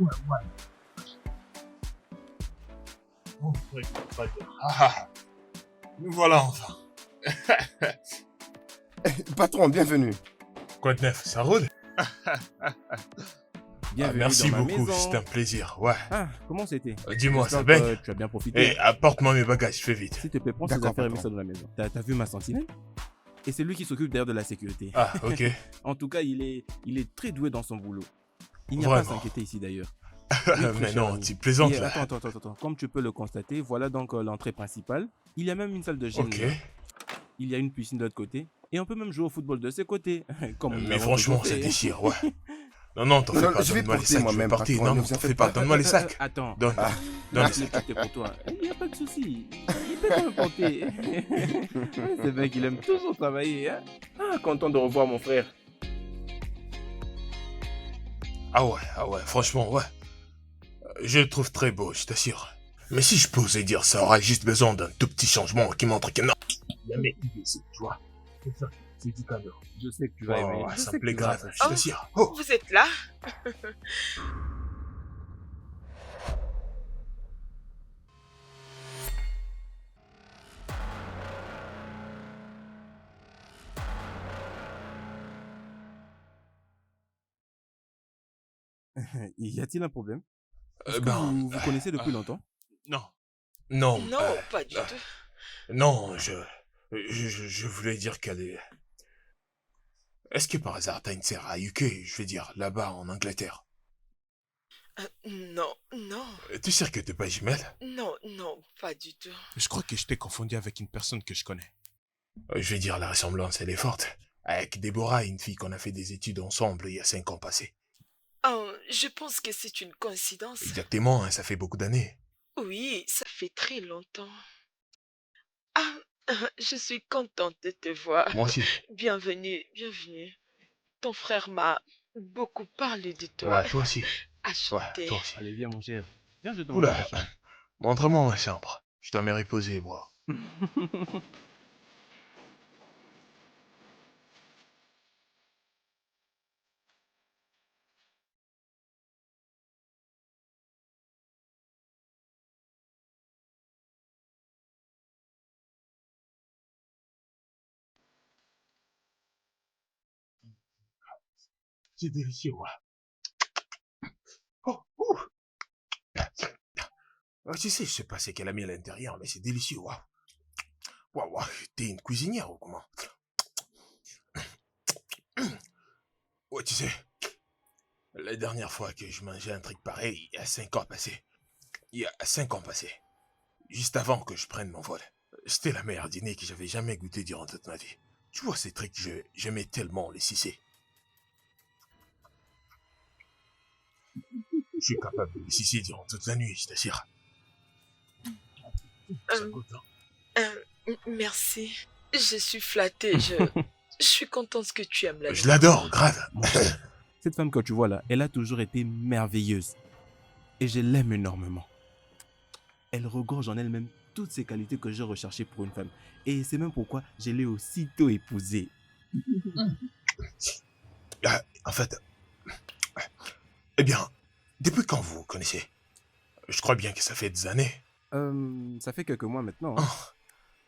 Ouais, ouais. Oh, ouais, pas dire. Ah, nous voilà enfin. Patron, bienvenue. Quoi de neuf, ça roule? Bienvenue Merci dans ma beaucoup, maison. c'était un plaisir, ouais. Ah, comment c'était? Dis-moi, ça J'espère baigne? que tu as bien profité. Eh, apporte-moi mes bagages, fais vite. S'il te plaît, prends ces D'accord, affaires et mets patron. ça dans la maison. T'as vu ma sentinelle? Et c'est lui qui s'occupe d'ailleurs de la sécurité. Ah, ok. En tout cas, il est très doué dans son boulot. Il n'y a pas à Vraiment. s'inquiéter ici d'ailleurs. Mais cher non, ami. tu plaisantes Et là. attends. Comme tu peux le constater, voilà donc l'entrée principale. Il y a même une salle de gym. Ok. là. Il y a une piscine de l'autre côté. Et on peut même jouer au football de ses côtés. Comme nous Mais l'avons franchement, toujours ça fait. déchire, ouais. Non, t'en Non, fais non, pas, je vais donne-moi les porter sacs, je vais moi-même, partir. patron, Non, ne non, vous t'en en fais faites pas, pas. donne-moi les sacs. Attends. Donne, Ah. donne les Je l'ai sacs. porté pour toi. Il n'y a pas de souci. Il peut quand même porter. C'est vrai qu'il aime toujours travailler. Hein? Ah, content de revoir mon frère. Ah ouais, franchement, ouais. Je le trouve très beau, je t'assure. Mais si je posais dire ça, aurait juste besoin d'un tout petit changement qui montre que non. Il y a un mec qui décide, tu vois. C'est ça, c'est du cadeau. Je sais que tu vas aimer. Oh, Je ça sais me que plaît tu vas grave, je apprécier. t'assure. Oh, Vous êtes là? Y a-t-il un problème? Est-ce que ben, vous connaissez depuis longtemps? non. Non, Non, pas du tout. non, je voulais dire qu'elle est... Est-ce que par hasard t'as une sœur à UK, je veux dire, là-bas en Angleterre? Non, non, Tu sais que t'es pas jumelle? non, pas du tout. Je crois que je t'ai confondu avec une personne que je connais. Je vais dire, la ressemblance, elle est forte. Avec Déborah, une fille qu'on a fait des études ensemble il y a 5 ans passés. Oh, je pense que c'est une coïncidence. Exactement, hein, ça fait beaucoup d'années. Oui, ça fait très longtemps. Ah, je suis contente de te voir. Moi aussi. Bienvenue. Ton frère m'a beaucoup parlé de toi. Ouais, toi aussi. Enchanté. Ouais, toi aussi. Allez, viens mon cher. Viens, je te Oula, montre ta chambre. montre-moi ma chambre. Je dois me reposer, bro. C'est délicieux, ouais. Oh, ouh. Tu sais, je sais pas c'est qu'elle a mis à l'intérieur, mais c'est délicieux, waouh. Waouh, t'es une cuisinière ou comment? Ouais, tu sais, la dernière fois que je mangeais un truc pareil, il y a 5 ans passés. Il y a 5 ans passés. Juste avant que je prenne mon vol. C'était la meilleure dîner que j'avais jamais goûté durant toute ma vie. Tu vois ces trucs, j'aimais tellement les cissés. Je suis capable de les sucer durant toute la nuit, je t'assure. Ça goûte, hein. Merci. Je suis flattée. Je suis contente que tu aimes la Je l'adore, grave. Cette femme que tu vois là, elle a toujours été merveilleuse. Et je l'aime énormément. Elle regorge en elle-même toutes ces qualités que j'ai recherchées pour une femme. Et c'est même pourquoi je l'ai aussitôt épousée. En fait... Eh bien, depuis quand vous vous connaissez? Je crois bien que ça fait des années. Ça fait quelques mois maintenant. Hein. Oh,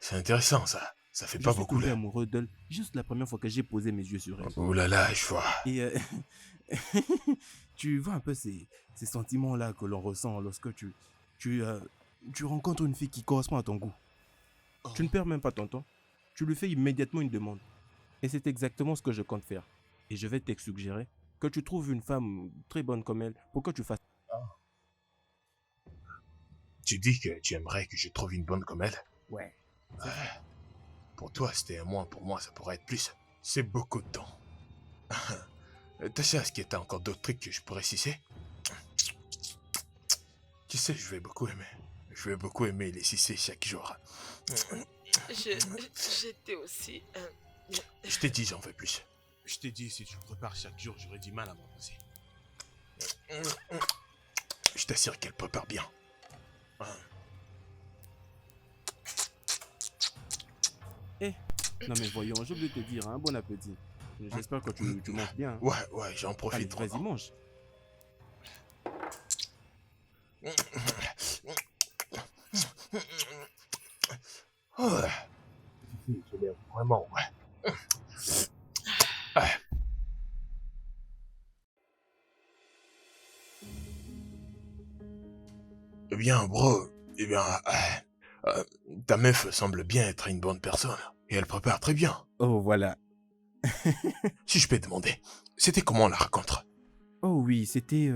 c'est intéressant ça. Ça fait Je pas suis beaucoup tombé là. amoureux d'elle juste la première fois que j'ai posé mes yeux sur elle. Oh là là, je vois. Et tu vois un peu ces sentiments-là que l'on ressent lorsque tu rencontres une fille qui correspond à ton goût. Oh. Tu ne perds même pas ton temps. Tu lui fais immédiatement une demande. Et c'est exactement ce que je compte faire. Et je vais te suggérer que tu trouves une femme très bonne comme elle pour que tu fasses... Tu dis que tu aimerais que je trouve une bonne comme elle? Ouais. Pour toi, c'était un mois, pour moi, ça pourrait être plus. C'est beaucoup de temps. Tu sais, est-ce qu'il y a encore d'autres trucs que je pourrais sucer? Tu sais, je vais beaucoup aimer. Je vais beaucoup aimer les sucer chaque jour. J'étais aussi... Je t'ai dit, j'en veux plus. Je t'ai dit, si tu me prépares chaque jour, j'aurais du mal à m'en passer. Je t'assure qu'elle prépare bien. Non mais voyons, j'ai oublié de te dire, hein, bon appétit. J'espère que tu manges bien. Hein. Ouais, j'en Allez, profite. vas-y, mange. Ouais. Je l'aime vraiment, ouais. Ah. Eh bien, bro, eh bien, euh, ta meuf semble bien être une bonne personne. Et elle prépare très bien. Oh, voilà. Si je peux demander, c'était comment la rencontre? Oh oui, c'était...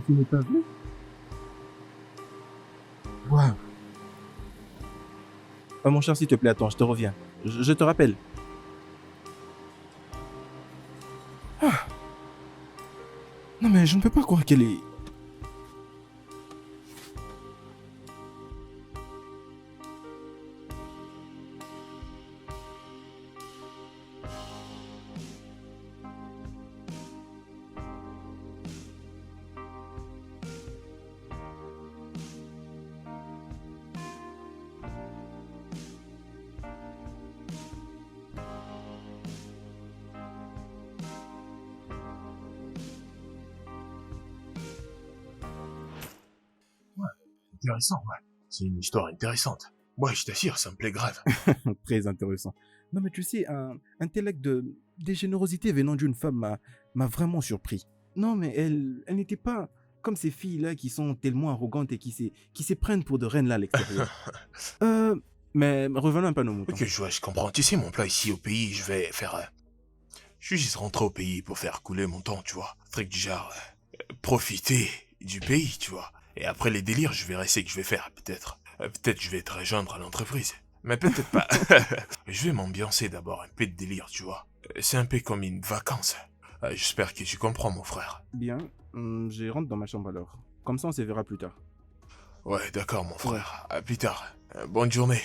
Tu n'es pas vu? Waouh. Oh, mon cher, s'il te plaît, attends, je te reviens. Je te rappelle. Ah. Non, mais je ne peux pas croire qu'elle est... Intéressant, ouais. C'est une histoire intéressante. Moi, je t'assure, ça me plaît grave. Très intéressant. Non, mais tu sais, un tel acte de générosité venant d'une femme m'a vraiment surpris. Non, mais elle n'était pas comme ces filles-là qui sont tellement arrogantes et qui se prennent pour de reines là à l'extérieur. Euh, mais revenons un peu à nos moutons. Ok, je comprends. Tu sais, mon plat ici au pays, je vais faire... je suis juste rentré au pays pour faire couler mon temps, tu vois. Truc du genre... profiter du pays, tu vois. Et après les délires, je verrai ce que je vais faire, peut-être. Peut-être je vais te rejoindre à l'entreprise. Mais peut-être pas. Je vais m'ambiancer d'abord, un peu de délire, tu vois. C'est un peu comme une vacance. J'espère que tu comprends, mon frère. Bien, je rentre dans ma chambre alors. Comme ça, on se verra plus tard. Ouais, d'accord, mon frère. À plus tard. Bonne journée.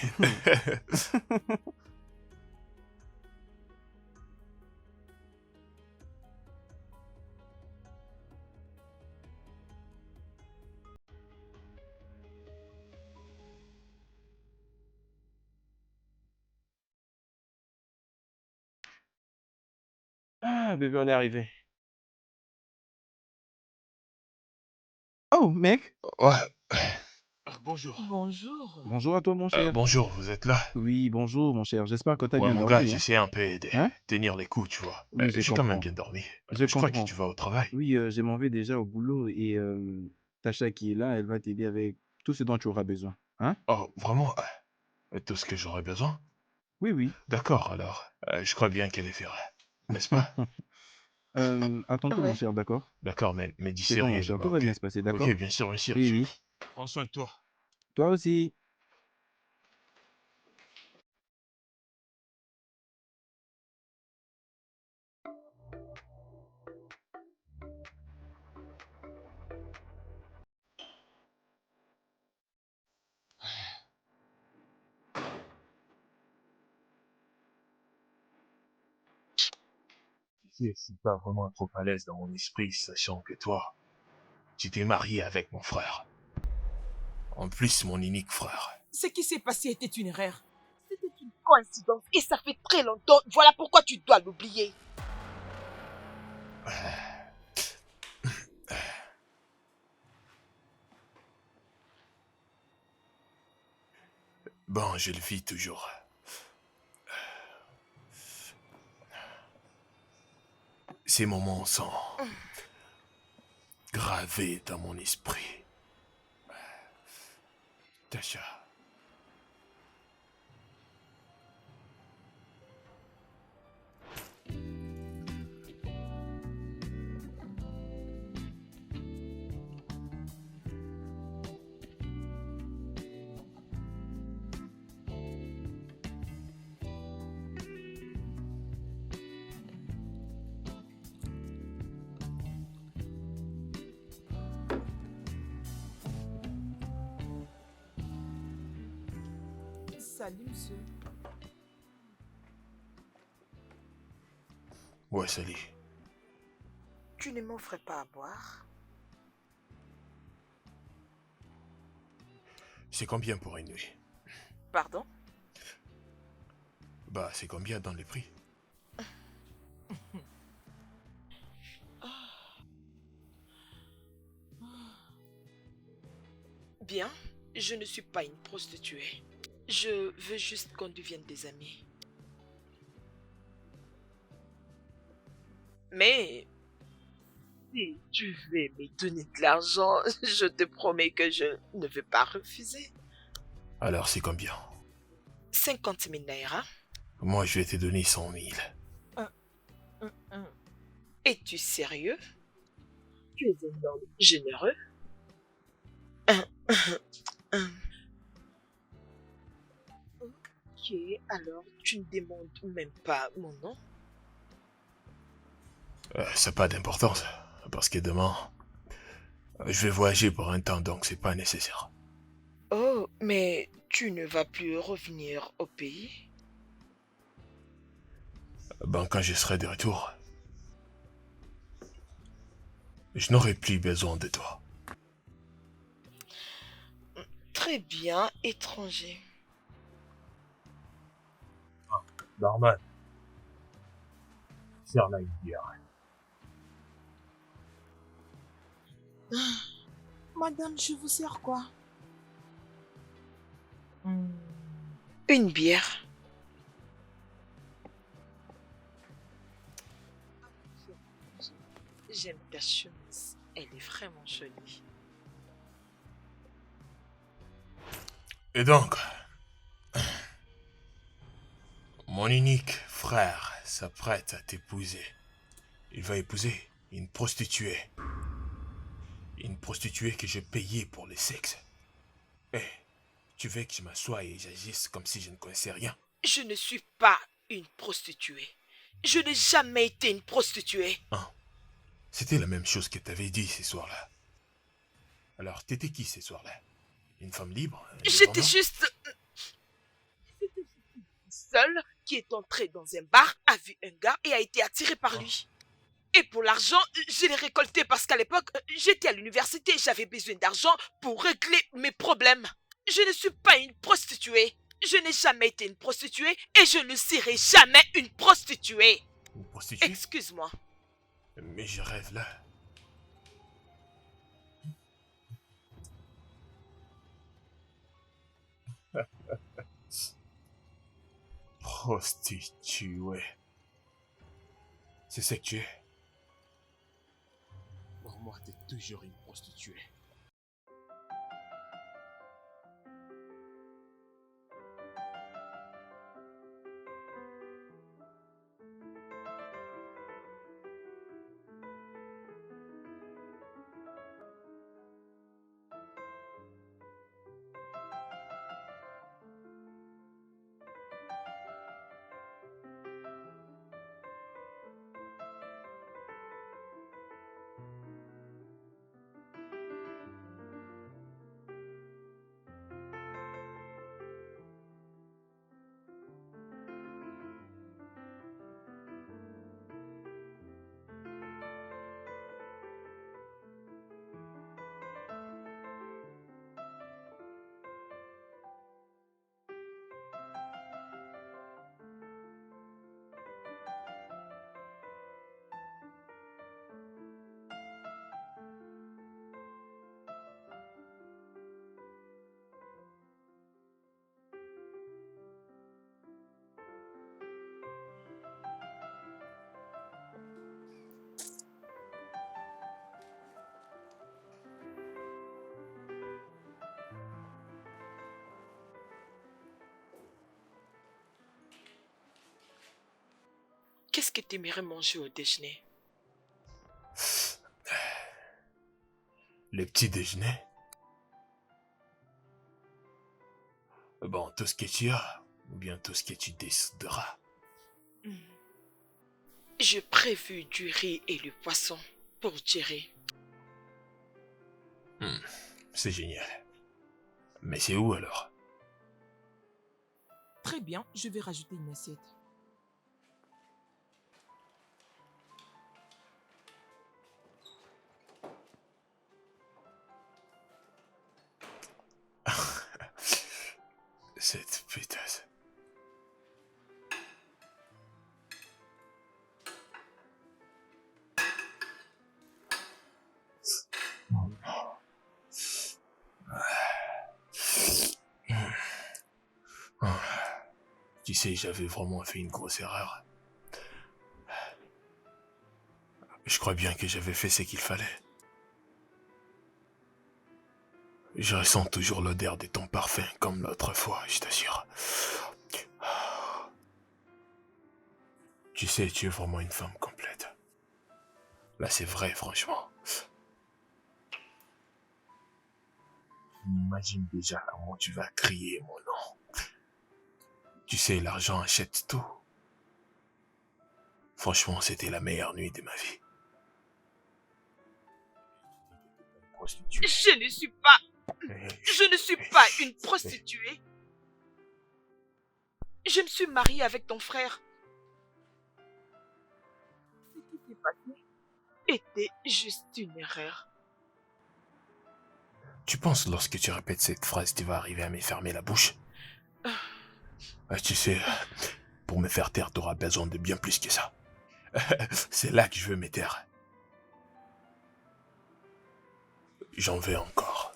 Ah, bébé, on est arrivé. Oh, mec. Ouais. Bonjour. Bonjour. Bonjour à toi, mon cher. Bonjour, vous êtes là? Oui, bonjour, mon cher. J'espère que tu as Ouais, bien mon gars, dormi, hein? j'essaie un peu de Hein? tenir les coups, tu vois. Oui, je J'ai quand même comprends. bien dormi. Je Je crois que comprends. tu vas au travail. Oui, je m'en vais déjà au boulot et Tacha qui est là, elle va t'aider avec tout ce dont tu auras besoin. Hein? Oh, vraiment? Tout ce que j'aurais besoin? Oui, oui. D'accord, alors. Je crois bien qu'elle est fière. N'est-ce pas? À tantôt, mon Ouais. cher, d'accord? D'accord, mais dis C'est bon, mon sérieux cher, tout là-bas, va ok? bien se passer, Ok, d'accord? bien sûr, bien sûr. Oui, oui. Prends soin de toi. Toi aussi. Tu sais, je suis pas vraiment trop à l'aise dans mon esprit, sachant que toi, tu t'es marié avec mon frère. En plus, mon unique frère. Ce qui s'est passé était une erreur. C'était une coïncidence et ça fait très longtemps. Voilà pourquoi tu dois l'oublier. Bon, je le vis toujours. Ces moments sont gravés dans mon esprit. Tasha. Salut, monsieur. Ouais, salut. Tu ne m'offres pas à boire? C'est combien pour une nuit? Pardon? Bah, c'est combien dans les prix? Bien, je ne suis pas une prostituée. Je veux juste qu'on devienne des amis. Mais si tu veux me donner de l'argent, je te promets que je ne vais pas refuser. Alors, c'est combien? 50 000 naira. Moi, je vais te donner 100 000. Es-tu sérieux? Tu es un homme généreux. Ok, alors tu ne demandes même pas mon nom? Ça n'a pas d'importance. Parce que demain, je vais voyager pour un temps, donc c'est pas nécessaire. Oh, mais tu ne vas plus revenir au pays? Ben, quand je serai de retour, je n'aurai plus besoin de toi. Très bien, étranger. Normal. Faire la bière. Madame, je vous sers quoi? Une bière. J'aime ta chemise. Elle est vraiment jolie. Et donc, mon unique frère s'apprête à t'épouser. Il va épouser une prostituée. Une prostituée que j'ai payée pour le sexe. Eh, tu veux que je m'assoie et j'agisse comme si je ne connaissais rien? Je ne suis pas une prostituée. Je n'ai jamais été une prostituée. Hein? C'était la même chose que t'avais dit ce soir-là. Alors, t'étais qui ce soir-là? Une femme libre? J'étais juste seule qui est entrée dans un bar, a vu un gars et a été attirée par lui. Et pour l'argent, je l'ai récolté parce qu'à l'époque, j'étais à l'université et j'avais besoin d'argent pour régler mes problèmes. Je ne suis pas une prostituée. Je n'ai jamais été une prostituée et je ne serai jamais une prostituée. Une prostituée? Excuse-moi. Mais je rêve là. Prostituée. C'est ce que tu es. Pour moi, t'es toujours une prostituée. Qu'est-ce que tu aimerais manger au déjeuner? Le petit déjeuner? Bon, tout ce que tu as, ou bien tout ce que tu décideras. J'ai prévu du riz et le poisson pour Jerry. C'est génial. Mais c'est où alors? Très bien, je vais rajouter une assiette. Cette pétasse. Tu sais, j'avais vraiment fait une grosse erreur. Je crois bien que j'avais fait ce qu'il fallait. Je ressens toujours l'odeur de ton parfum comme l'autre fois, je t'assure. Tu sais, tu es vraiment une femme complète. Là, c'est vrai, franchement. Imagine déjà comment tu vas crier mon nom. Tu sais, l'argent achète tout. Franchement, c'était la meilleure nuit de ma vie. Prostituée. Je ne suis pas... Je ne suis pas une prostituée. Je me suis mariée avec ton frère. Ce qui s'est passé était juste une erreur. Tu penses lorsque tu répètes cette phrase, tu vas arriver à me fermer la bouche? Tu sais, pour me faire taire, t'auras besoin de bien plus que ça. C'est là que je veux me taire. J'en veux encore.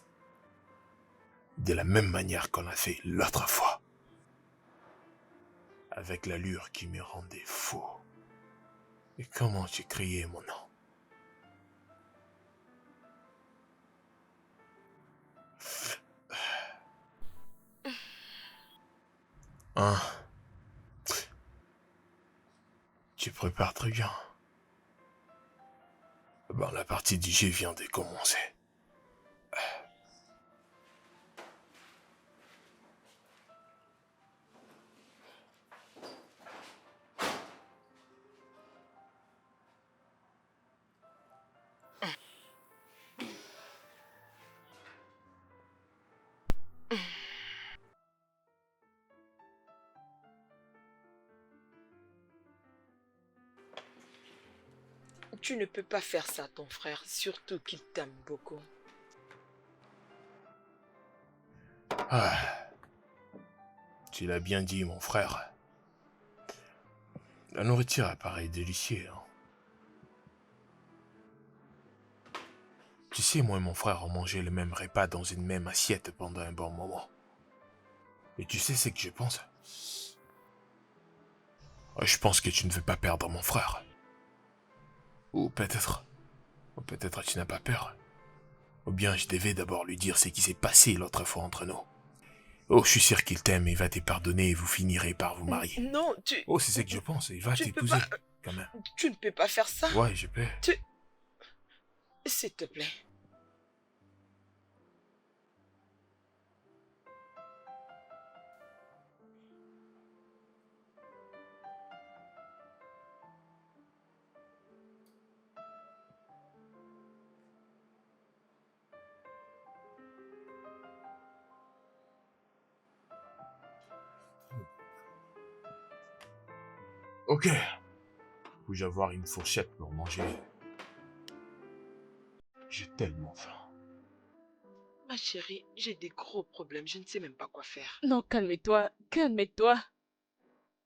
De la même manière qu'on a fait l'autre fois. Avec l'allure qui me rendait fou. Et comment tu criais mon nom. Hein? Tu prépares très bien. Ben, la partie du jeu vient de commencer. Tu ne peux pas faire ça à ton frère, surtout qu'il t'aime beaucoup. Tu l'as bien dit, mon frère. La nourriture apparaît délicieuse. Hein. Tu sais, moi et mon frère ont mangé le même repas dans une même assiette pendant un bon moment. Et tu sais ce que je pense? Je pense que tu ne veux pas perdre mon frère. Ou peut-être tu n'as pas peur. Ou bien je devais d'abord lui dire ce qui s'est passé l'autre fois entre nous. Oh, je suis sûr qu'il t'aime et va te pardonner et vous finirez par vous marier. Non, Oh, c'est ce que je pense, il va tu ne peux t'épouser, pas... quand même. Tu ne peux pas faire ça. Ouais, je peux. S'il te plaît. Ok. Puis-je avoir une fourchette pour manger? J'ai tellement faim. Ma chérie, j'ai des gros problèmes, je ne sais même pas quoi faire. Non, calme-toi, calme-toi.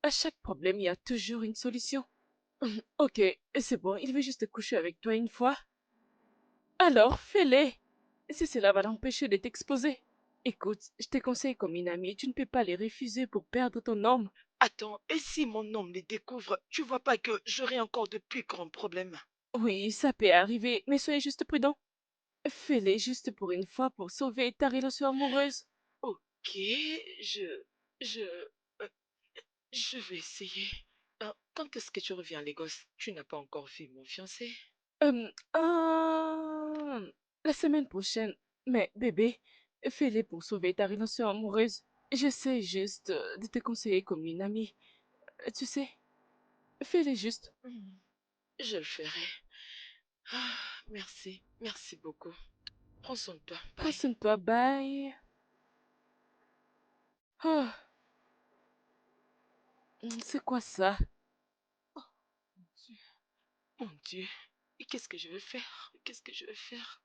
À chaque problème, il y a toujours une solution. Ok, c'est bon, il veut juste coucher avec toi une fois. Alors, fais-le. Si cela va l'empêcher de t'exposer. Écoute, je te conseille comme une amie, tu ne peux pas les refuser pour perdre ton homme. Attends, et si mon homme les découvre, tu vois pas que j'aurai encore de plus grands problèmes? Oui, ça peut arriver, mais soyez juste prudent. Fais-le juste pour une fois pour sauver ta relation amoureuse. Ok, je... Je... euh, je vais essayer. Quand est-ce que tu reviens à Lagos? Tu n'as pas encore vu mon fiancé? Euh, ah, la semaine prochaine. Mais bébé, fais-le pour sauver ta relation amoureuse. J'essaie juste de te conseiller comme une amie. Tu sais, fais-le juste. Hmm, je le ferai. Ah, merci, merci beaucoup. Prends soin de toi. Prends Bye. soin de toi, bye. Ah. C'est quoi ça? Mon Dieu, et qu'est-ce que je vais faire? Qu'est-ce que je vais faire?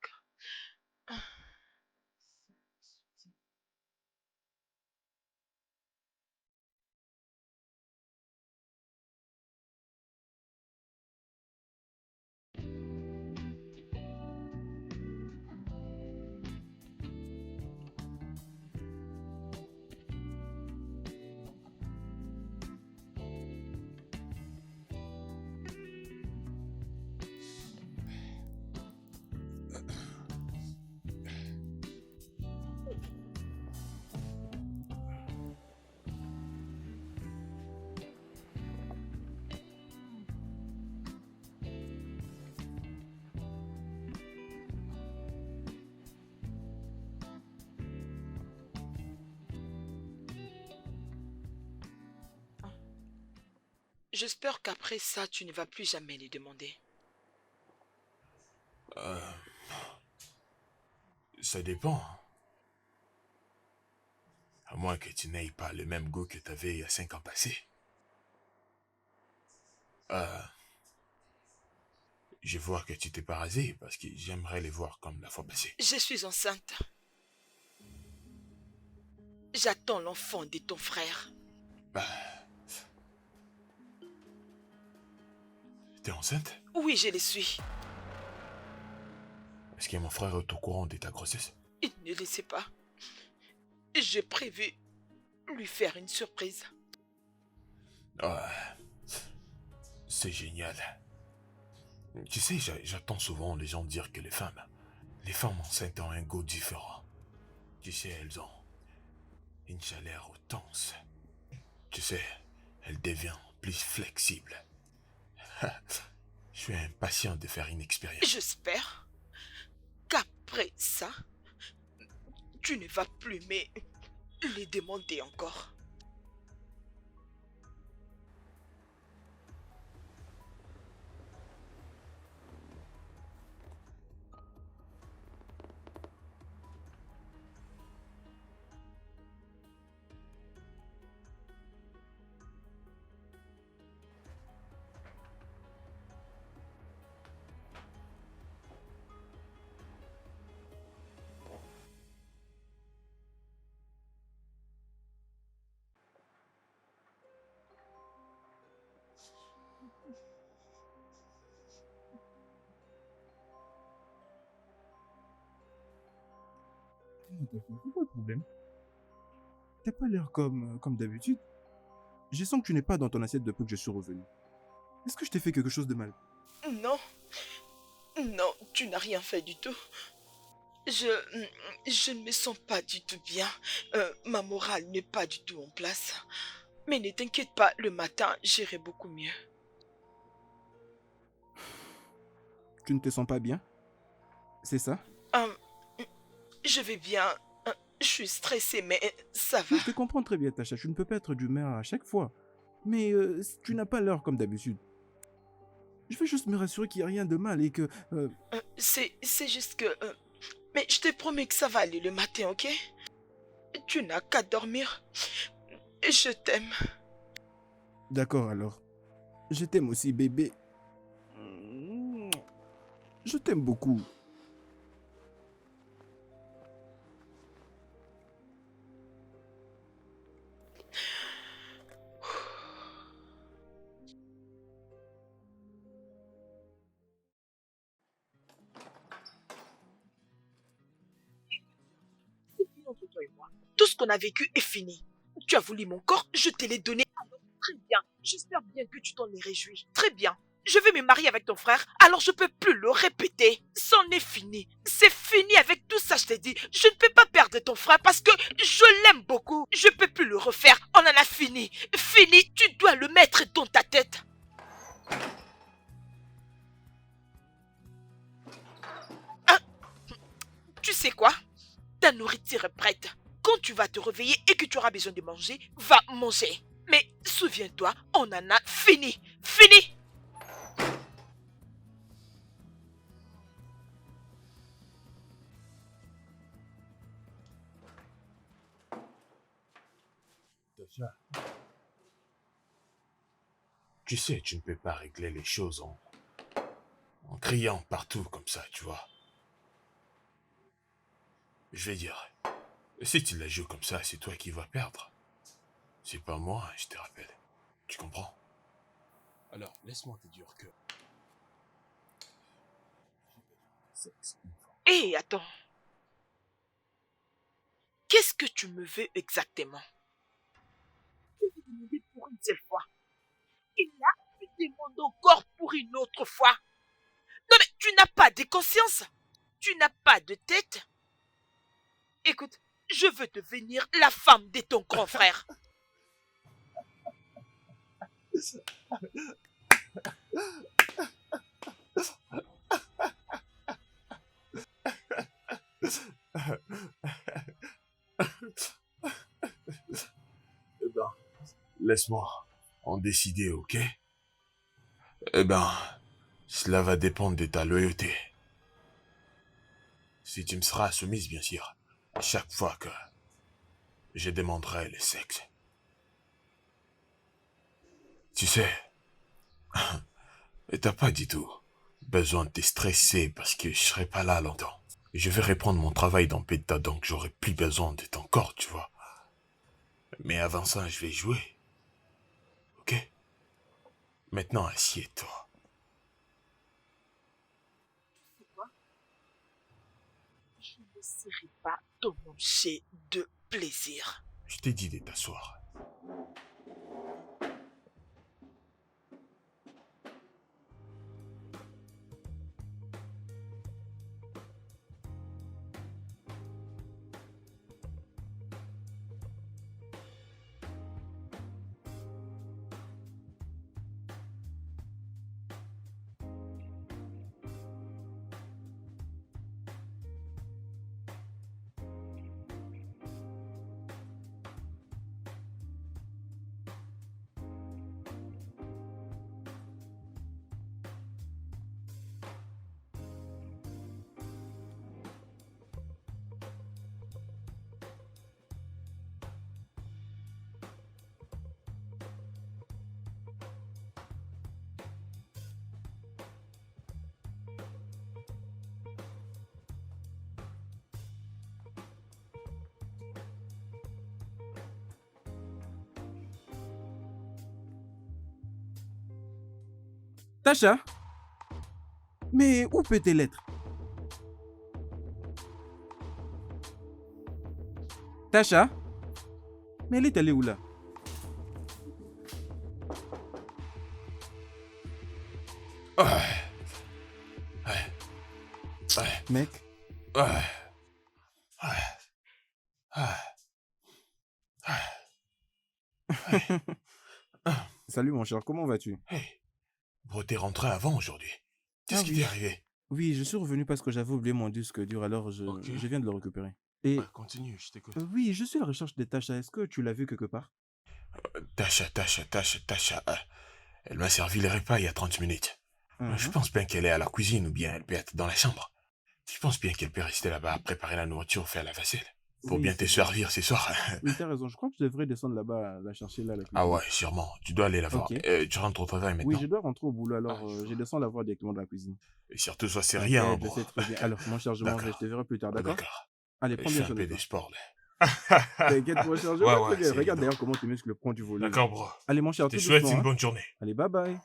J'espère qu'après ça, tu ne vas plus jamais les demander. Euh, ça dépend. À moins que tu n'aies pas le même goût que tu avais il y a 5 ans passés. Euh, je vois que tu t'es pas rasé parce que j'aimerais les voir comme la fois passée. Je suis enceinte. J'attends l'enfant de ton frère. T'es enceinte? Oui, je le suis. Est-ce que mon frère est au courant de ta grossesse? Il ne le sait pas. J'ai prévu lui faire une surprise. Ah, c'est génial. Tu sais, j'entends souvent les gens dire que les femmes enceintes ont un goût différent. Tu sais, elles ont une chaleur intense. Tu sais, elles deviennent plus flexibles. Je suis impatient de faire une expérience. J'espère qu'après ça, tu ne vas plus les demander encore. C'est quoi le problème? T'as pas l'air comme d'habitude. Je sens que tu n'es pas dans ton assiette depuis que je suis revenu. Est-ce que je t'ai fait quelque chose de mal? Non, non, tu n'as rien fait du tout. Je ne me sens pas du tout bien. Ma morale n'est pas du tout en place. Mais ne t'inquiète pas, le matin, j'irai beaucoup mieux. Tu ne te sens pas bien? C'est ça? Euh, je vais bien. Je suis stressée, mais ça va. Oui, je te comprends très bien, Tacha. Tu ne peux pas être d'humeur à chaque fois. Mais tu n'as pas l'heure comme d'habitude. Je veux juste me rassurer qu'il n'y a rien de mal et que... C'est juste que... mais je te promets que ça va aller le matin, ok? Tu n'as qu'à dormir. Je t'aime. D'accord alors. Je t'aime aussi, bébé. Je t'aime beaucoup. C'est fini entre toi et moi. Tout ce qu'on a vécu est fini. Tu as voulu mon corps, je te l'ai donné. Alors, très bien. J'espère bien que tu t'en es réjoui. Très bien. Je vais me marier avec ton frère, alors je peux plus le répéter. C'en est fini. C'est fini avec tout ça, je t'ai dit. Je ne peux pas perdre ton frère parce que je l'aime beaucoup. Je peux plus le refaire. On en a fini. Fini, tu dois le mettre dans ta tête. Hein? Tu sais quoi? Ta nourriture est prête. Quand tu vas te réveiller et que tu auras besoin de manger, va manger. Mais souviens-toi, on en a fini. Fini! Tacha. Tu sais, tu ne peux pas régler les choses en criant partout comme ça, tu vois. Je vais dire, si tu la joues comme ça, c'est toi qui vas perdre. C'est pas moi, je te rappelle. Tu comprends? Alors, laisse-moi te dire que... Hé, attends. Qu'est-ce que tu me veux exactement? Je vais te demander pour une seule fois. Et là, tu demandes encore pour une autre fois. Non mais tu n'as pas de conscience. Tu n'as pas de tête. Écoute, je veux devenir la femme de ton grand frère. Eh ben, laisse-moi en décider, ok? Eh ben, cela va dépendre de ta loyauté. Si tu me seras soumise, bien sûr, chaque fois que je demanderai le sexe. Tu sais, t'as pas du tout besoin de te stresser parce que je serai pas là longtemps. Je vais reprendre mon travail dans Peta, donc j'aurai plus besoin de ton corps, tu vois. Mais avant ça, je vais jouer. Ok? Maintenant, assieds-toi. Je ne serai pas ton objet de plaisir. Je t'ai dit de t'asseoir. Tasha? Mais où peut-elle être? Tasha? Mais elle est allée où là? Ah. Ouais. Ouais. Mec, Ouais. Ouais. Ouais. salut mon cher, comment vas-tu? Hey, bro, t'es rentré avant aujourd'hui. Qu'est-ce Ah qui oui. t'est arrivé? Oui, je suis revenu parce que j'avais oublié mon disque dur, alors Ok. je viens de le récupérer. Et Continue, je t'écoute. oui, je suis à la recherche de Tasha. Est-ce que tu l'as vu quelque part? Tasha. Elle m'a servi les repas il y a 30 minutes. Je Mhm. pense bien qu'elle est à la cuisine ou bien elle peut être dans la chambre. Je pense bien qu'elle peut rester là-bas à préparer la nourriture, faire la vaisselle. Pour Oui, bien te c'est vrai. servir ce soir. Oui, t'as raison. Je crois que je devrais descendre là-bas, la chercher là, à la Ah cuisine. ouais, sûrement. Tu dois aller la voir. Ok. Tu rentres au travail Oui, maintenant. je dois rentrer au boulot, Ah, alors je je vois. descends la voir directement de la cuisine. Et surtout, sois sérieux, hein, T'inquiète, je bro. sais très bien. Alors, mon cher, je m'en vais. Je D'accord. te verrai plus tard, d'accord? D'accord. Allez, Je prends fais bien un soin de peu de toi. sport, là. T'inquiète, mon cher, je Ouais, vois très ouais, bien. c'est Regarde évident. d'ailleurs comment tes muscles prennent du volume. D'accord, bro. Allez, mon cher, Je te tout souhaite doucement, une hein. bonne journée. Allez, bye bye.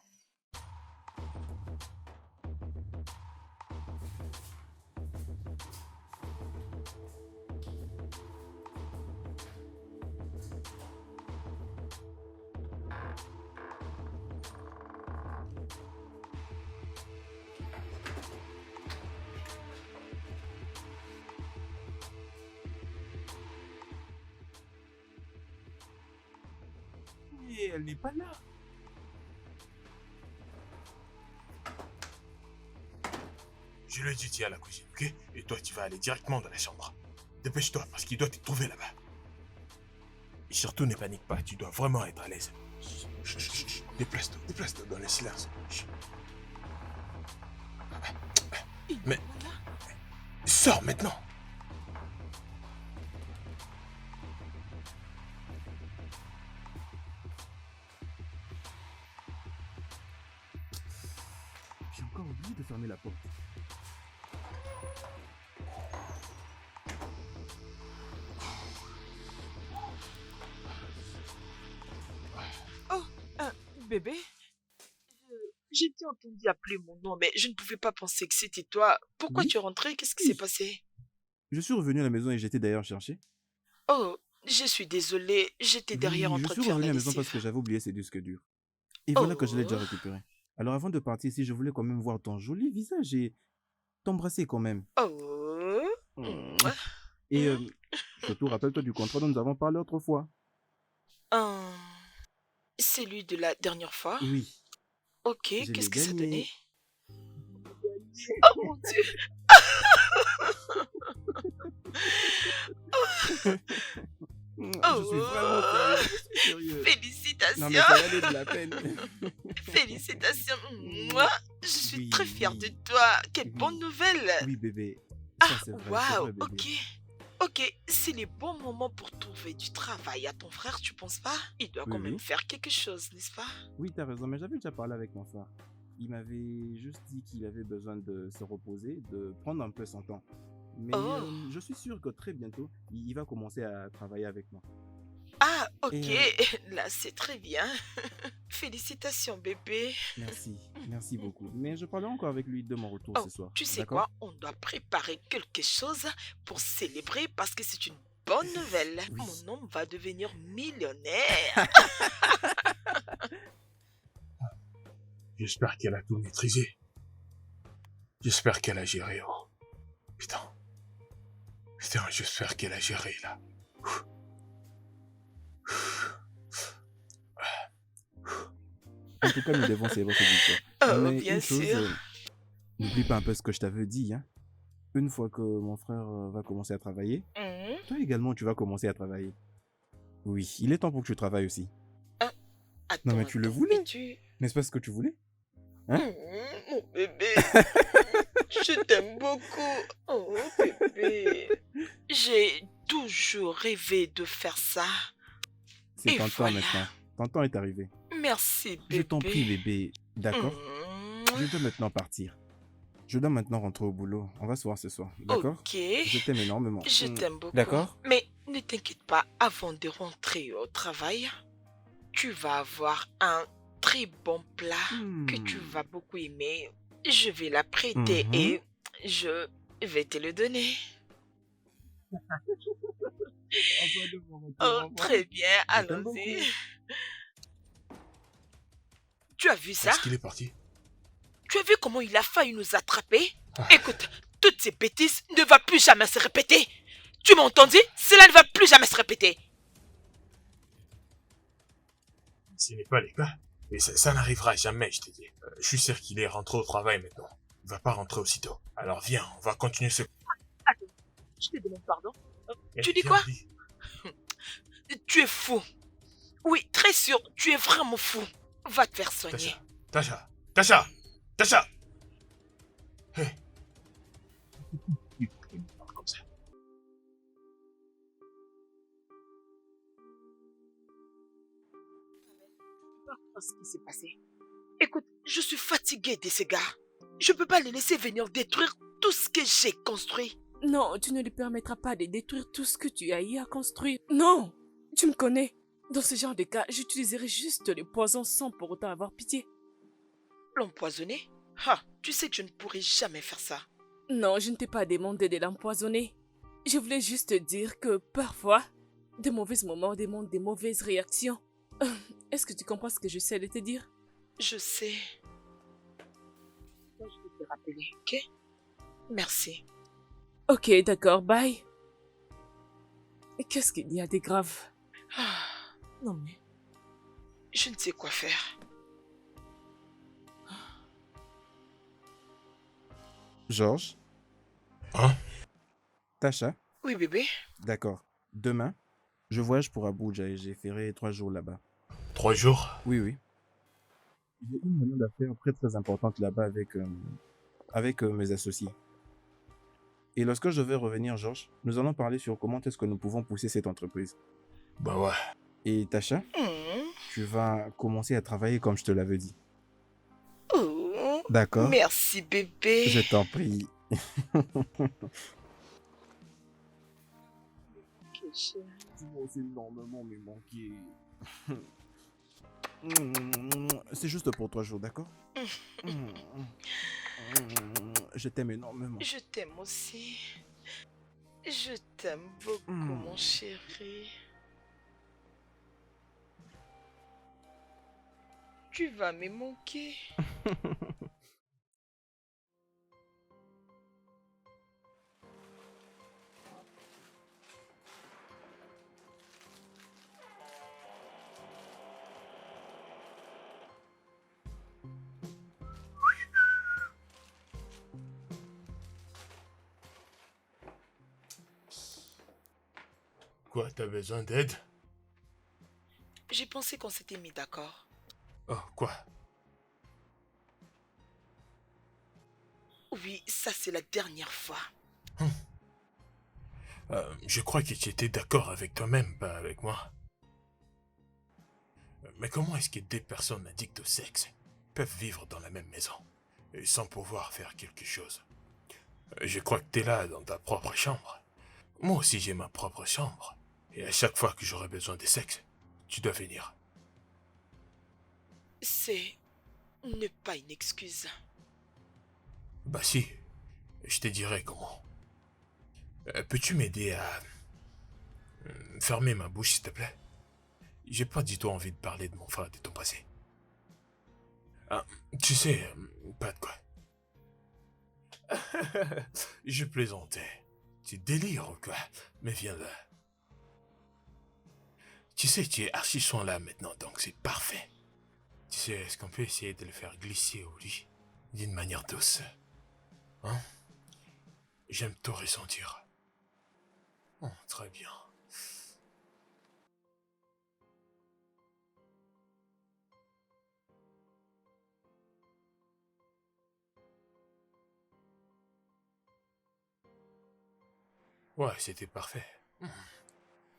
Mais elle n'est pas là. Je lui ai dit, tu es à la cuisine, ok? Et toi, tu vas aller directement dans la chambre. Dépêche-toi, parce qu'il doit te trouver là-bas. Et surtout, ne panique pas, tu dois vraiment être à l'aise. Chut. Déplace-toi dans le silence. Chut. Mais... Sors maintenant! encore oublié de fermer la porte. Oh, bébé, j'ai entendu appeler mon nom, mais je ne pouvais pas penser que c'était toi. Pourquoi Oui, tu es rentré? Qu'est-ce qui s'est oui. passé? Je suis revenu à la maison et j'étais d'ailleurs chercher. Oh, je suis désolée, j'étais derrière Oui, en je train de suis faire revenu la à la maison parce lessive. que j'avais oublié ces disques durs. Et voilà que je l'ai Oh, déjà récupéré. Alors avant de partir ici, je voulais quand même voir ton joli visage et t'embrasser quand même. oh, Mouah. mouah, Et surtout, rappelle-toi du contrat dont nous avons parlé autrefois. hum, c'est lui de la dernière fois. Oui, Ok, je qu'est-ce l'ai que ça donnait? gagné. Oh mon Dieu! Je suis vraiment Oh, sérieux, je suis sérieux. Non mais félicitations! ça valait de la peine. Félicitations! Mouah, je suis très fière de Oui, toi. Quelle bonne oui, nouvelle! oui bébé. Ah, Ça c'est waouh, vrai bébé. ok. Ok, c'est les bons moments pour trouver du travail à ton frère, tu penses pas? Il doit Oui, quand même oui. faire quelque chose, n'est-ce pas? Oui, t'as raison, mais j'avais déjà parlé avec mon frère. Il m'avait juste dit qu'il avait besoin de se reposer, de prendre un peu son temps. Mais Oh, je suis sûr que très bientôt, il va commencer à travailler avec moi. ah, Et ok, là c'est très bien. Félicitations, bébé. merci beaucoup. Mais je parlerai encore avec lui de mon retour Oh, ce soir, tu sais d'accord? quoi? On doit préparer quelque chose pour célébrer parce que c'est une bonne nouvelle. Oui. Mon homme va devenir millionnaire. J'espère qu'elle a tout maîtrisé. J'espère qu'elle a géré. Oh, putain. Putain, j'espère qu'elle a géré, là. En tout cas, nous devons célébrer cette victoire. Oh, Mais bien une chose, sûr. n'oublie pas un peu ce que je t'avais dit, hein. Une fois que mon frère va commencer à travailler, Mhm. toi également, tu vas commencer à travailler. Oui, il est temps pour que tu travailles aussi. Ah, Non, mais attends, tu le mais voulais, tu... n'est-ce pas ce que tu voulais? Hein? Mon bébé, je t'aime beaucoup. Oh, bébé. J'ai toujours rêvé de faire ça. C'est Et ton temps voilà. maintenant. Ton temps est arrivé. Merci, Je t'en prie, bébé. bébé. D'accord? Je Mhm. dois maintenant partir. Je dois maintenant rentrer au boulot. On va se voir ce soir. D'accord? Ok, Je t'aime énormément. je t'aime beaucoup. D'accord? Mais ne t'inquiète pas, avant de rentrer au travail, tu vas avoir un très bon plat que tu Hmm. vas beaucoup aimer. Je vais l'apprêter Mhm. et je vais te le donner. Oh, très bien, Je t'aime allons-y. beaucoup. Tu as vu ça? Est-ce qu'il est parti? Tu as vu comment il a failli nous attraper? Ah, Écoute, toutes ces bêtises ne vont plus jamais se répéter. Tu m'as entendu? Cela ne va plus jamais se répéter. ce n'est pas le cas. Et ça n'arrivera jamais, je te dis. Je suis sûr qu'il est rentré au travail maintenant. Il va pas rentrer aussitôt. Alors viens, on va continuer ce... Attends, je te demande pardon. Tu Eh, dis viens, quoi? dis. Tu es fou. Oui, très sûr, tu es vraiment fou. Va te faire soigner. Tasha, Tasha, Tasha, Tasha. Hé. Il me parle comme ça. Pas ce qui s'est passé. Écoute, je suis fatiguée de ces gars. Je peux pas les laisser venir détruire tout ce que j'ai construit. Non, tu ne lui permettras pas de détruire tout ce que tu as eu à construire. Non, tu me connais. Dans ce genre de cas, j'utiliserai juste le poison sans pour autant avoir pitié. L'empoisonner? Ah, tu sais que je ne pourrai jamais faire ça. Non, je ne t'ai pas demandé de l'empoisonner. Je voulais juste te dire que parfois, de mauvais moments demandent des mauvaises réactions. Est-ce que tu comprends ce que j'essaie de te dire? Je sais. Je vais te rappeler, ok? Merci. Ok, d'accord, bye. Et qu'est-ce qu'il y a de grave? Ah, Non mais... je ne sais quoi faire. Georges, Hein? Tasha, Oui, bébé. d'accord. Demain, je voyage pour Abuja et j'ai ferré 3 jours là-bas. 3 jours? Oui, oui. J'ai une réunion d'affaires très importante là-bas avec mes associés. Et lorsque je vais revenir, Georges, nous allons parler sur comment est-ce que nous pouvons pousser cette entreprise. Bah ouais. Et Tasha, Hmm. tu vas commencer à travailler comme je te l'avais dit. Oh, D'accord. Merci, bébé. Je t'en prie. Ok, chérie. Tu m'as aussi énormément me manquer. C'est juste pour 3 jours, d'accord? Je t'aime énormément. Je t'aime aussi. Je t'aime beaucoup, mon chéri. Tu vas me manquer. Quoi, t'as besoin d'aide? J'ai pensé qu'on s'était mis d'accord. Oh, quoi? Oui, ça c'est la dernière fois. Je crois que tu étais d'accord avec toi-même, pas avec moi. Mais comment est-ce que deux personnes addictes au sexe peuvent vivre dans la même maison et sans pouvoir faire quelque chose? Je crois que t'es là dans ta propre chambre. Moi aussi j'ai ma propre chambre. Et à chaque fois que j'aurai besoin de sexe, tu dois venir. C'est ne pas une excuse. Bah si, je te dirai comment. Peux-tu m'aider à fermer ma bouche, s'il te plaît? J'ai pas du tout envie de parler de mon frère, de ton passé. Ah, tu sais, pas de quoi. Je plaisantais. Tu délires ou quoi? Mais viens là. Tu sais, tu es archi soin là maintenant, donc c'est parfait. Tu sais, est-ce qu'on peut essayer de le faire glisser au lit d'une manière douce? Hein? J'aime tout ressentir. Oh, très bien. Ouais, c'était parfait.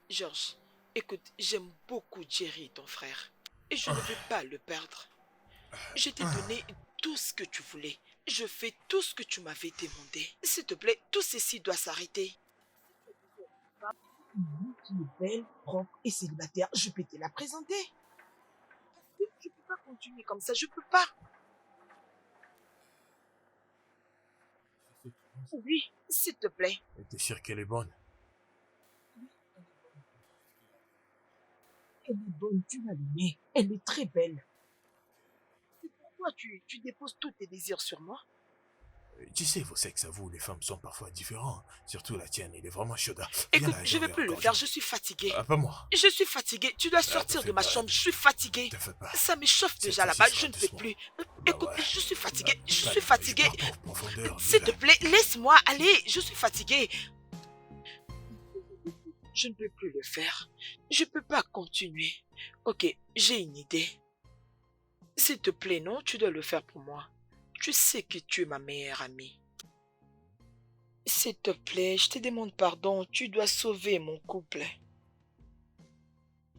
Georges, écoute, j'aime beaucoup Jerry, ton frère. Et je ne veux pas le perdre. Je t'ai donné tout ce que tu voulais. Je fais tout ce que tu m'avais demandé. S'il te plaît, tout ceci doit s'arrêter. Qui est belle, propre et célibataire, je peux te la présenter. Je peux pas continuer comme ça, je peux pas. Oui, s'il te plaît. T'es sûr qu'elle est bonne? Elle est bonne, tu vas l'aimer. Elle est très belle. C'est pourquoi tu déposes tous tes désirs sur moi. Tu sais, vos sexes à vous, les femmes, sont parfois différents. Surtout la tienne, il est vraiment chaud. Écoute, je vais plus le faire, je suis fatiguée. Ah, pas moi. Je suis fatiguée, tu dois sortir te de ma fais chambre, pas. je suis fatiguée. Te fais pas. Ça me chauffe Cette déjà fois-ci, là-bas, ce je sera ne peux doucement. plus. Bah Écoute, ouais. je suis fatiguée, je Bah, suis fatiguée. je pars en profondeur, S'il viens te là. plaît, laisse-moi aller, je suis fatiguée. Je ne peux plus le faire. Je peux pas continuer. Ok, j'ai une idée. S'il te plaît, non, tu dois le faire pour moi. Tu sais que tu es ma meilleure amie. S'il te plaît, je te demande pardon, tu dois sauver mon couple.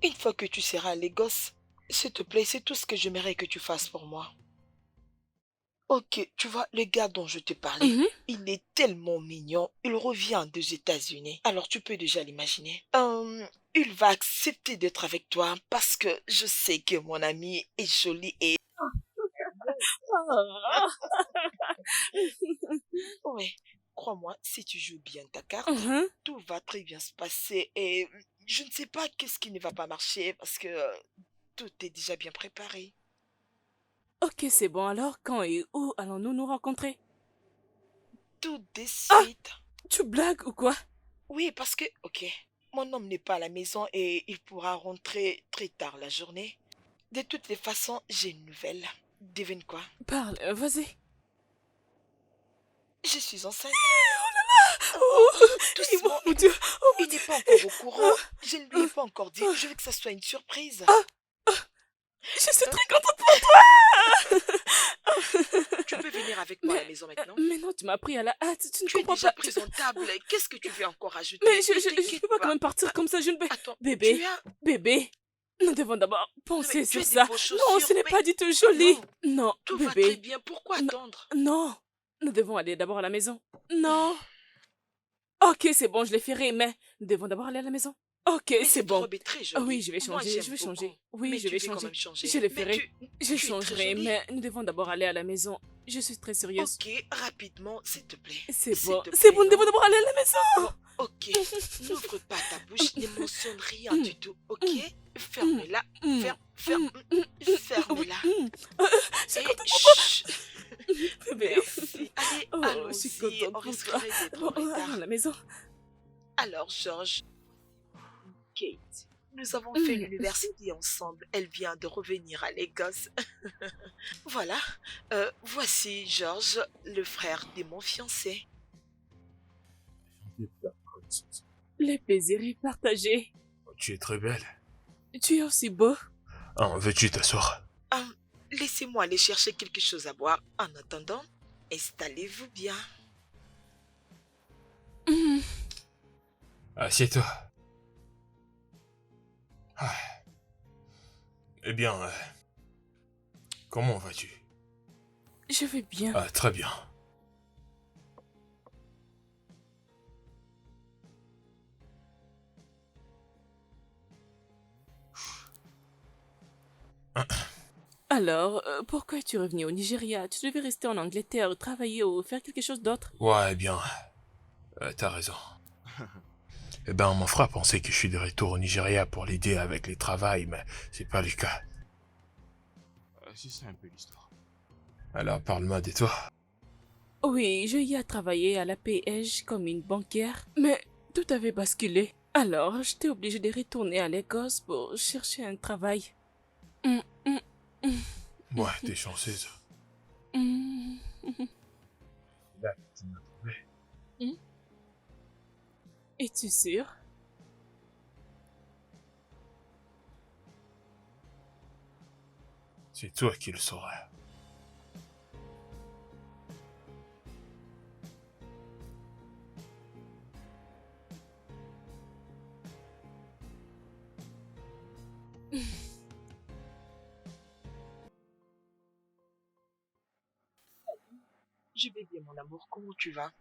Une fois que tu seras les gosses, s'il te plaît, c'est tout ce que j'aimerais que tu fasses pour moi. Ok, tu vois, le gars dont je te parlais, il est tellement mignon. Il revient des États-Unis. Alors tu peux déjà l'imaginer. Il va accepter d'être avec toi parce que je sais que mon ami est joli et... Ouais, crois-moi, si tu joues bien ta carte, tout va très bien se passer et je ne sais pas qu'est-ce qui ne va pas marcher parce que tout est déjà bien préparé. Ok, c'est bon. Alors, quand et où allons-nous nous rencontrer? Tout de suite. Tu blagues ou quoi? Oui, parce que, ok, mon homme n'est pas à la maison et il pourra rentrer très tard la journée. De toutes les façons, j'ai une nouvelle. Devine quoi? Parle, vas-y. Je suis enceinte. Oh, Doucement. mon Dieu. Oh, mon Il Dieu. n'est pas encore au courant. Je ne lui ai pas encore dit. Je veux que ça soit une surprise. Je suis très contente pour toi. Tu peux venir avec moi à la maison maintenant? Mais non, tu m'as pris à la hâte. Tu ne Tu es comprends déjà pas. présentable. Qu'est-ce que tu veux encore ajouter? Mais Ne je t'inquiète peux pas quand même partir comme ça. Je ne peux. Attends, Bébé. tu as... Bébé. Nous devons d'abord Mais penser tu sur as des ça. beaux Non, chaussures, ce n'est mais pas du tout joli. non, Non, tout va très bébé. bien. Pourquoi Non, attendre? non. Nous devons aller d'abord à la maison. Non. Ok, c'est bon, je les ferai, mais nous devons d'abord aller à la maison. Ok, Mais c'est cette bon. robe est très Ah oui, jolie. je vais Moi, changer, je j'aime vais changer. beaucoup. Oui, Mais je tu vais veux quand changer. même changer. Je le Mais ferai. Je tu es très changerai, jolie. mais nous devons d'abord aller à la maison. Je suis très sérieuse. Ok, rapidement, s'il te plaît. C'est S'il bon. te C'est plaît, bon, nous devons non? d'abord aller à la maison. Bon, ok. N'ouvre pas ta bouche, ne mentionne rien du tout, ok? Ferme-la, ferme, Oui. ferme-la. Je suis Et contente pour chut. toi, bébé. Merci. Allez, Oh, je suis allons-y, contente on pour toi. risquerait d'être Bon, en allons à retard. la maison. Alors, Georges, Kate, nous avons fait l'université ensemble. Elle vient de revenir à Lagos. Voilà. Voici Georges, le frère de mon fiancé. Le plaisir est partagé. Tu es très belle. Tu es aussi beau. Ah, veux-tu t'asseoir? Laissez-moi aller chercher quelque chose à boire. En attendant, installez-vous bien. Assieds-toi. Ah. Eh bien, comment vas-tu? Je vais bien. Ah, très bien. Alors, pourquoi es-tu revenu au Nigeria? Tu devais rester en Angleterre, travailler ou faire quelque chose d'autre. Ouais, eh bien, t'as raison. Eh ben, mon frère pensait que je suis de retour au Nigeria pour l'aider avec les travails, mais c'est pas le cas. C'est ça un peu l'histoire. Alors, parle-moi de toi. Oui, je y ai travaillé à la PH comme une banquière, mais tout avait basculé. Alors, j'étais obligée de retourner à Lagos pour chercher un travail. Hum, hum, hum, Ouais, t'es chanceuse. hum. Là, tu m'as trouvé. Es-tu sûr? C'est toi qui le sauras. Je vais bien, mon amour. Comment tu vas?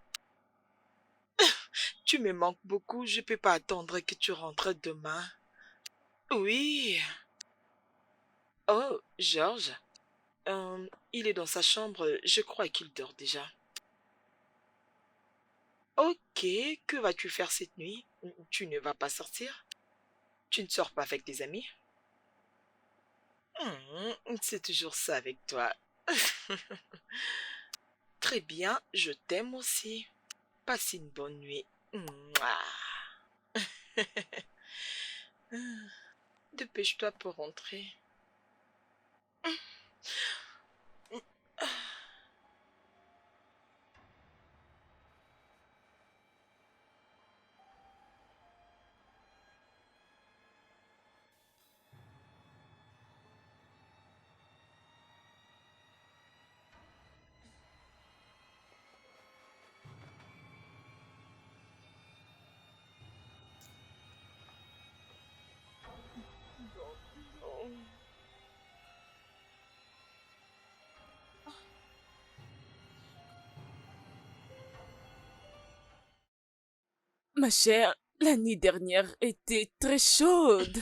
Tu me manques beaucoup. Je peux pas attendre que tu rentres demain. Oui. Oh, Georges. Il est dans sa chambre. Je crois qu'il dort déjà. Ok. Que vas-tu faire cette nuit? Tu ne vas pas sortir? Tu ne sors pas avec tes amis? C'est toujours ça avec toi. Très bien, je t'aime aussi. Passe une bonne nuit. Mouah. Dépêche-toi pour rentrer. Ma chère, la nuit dernière était très chaude.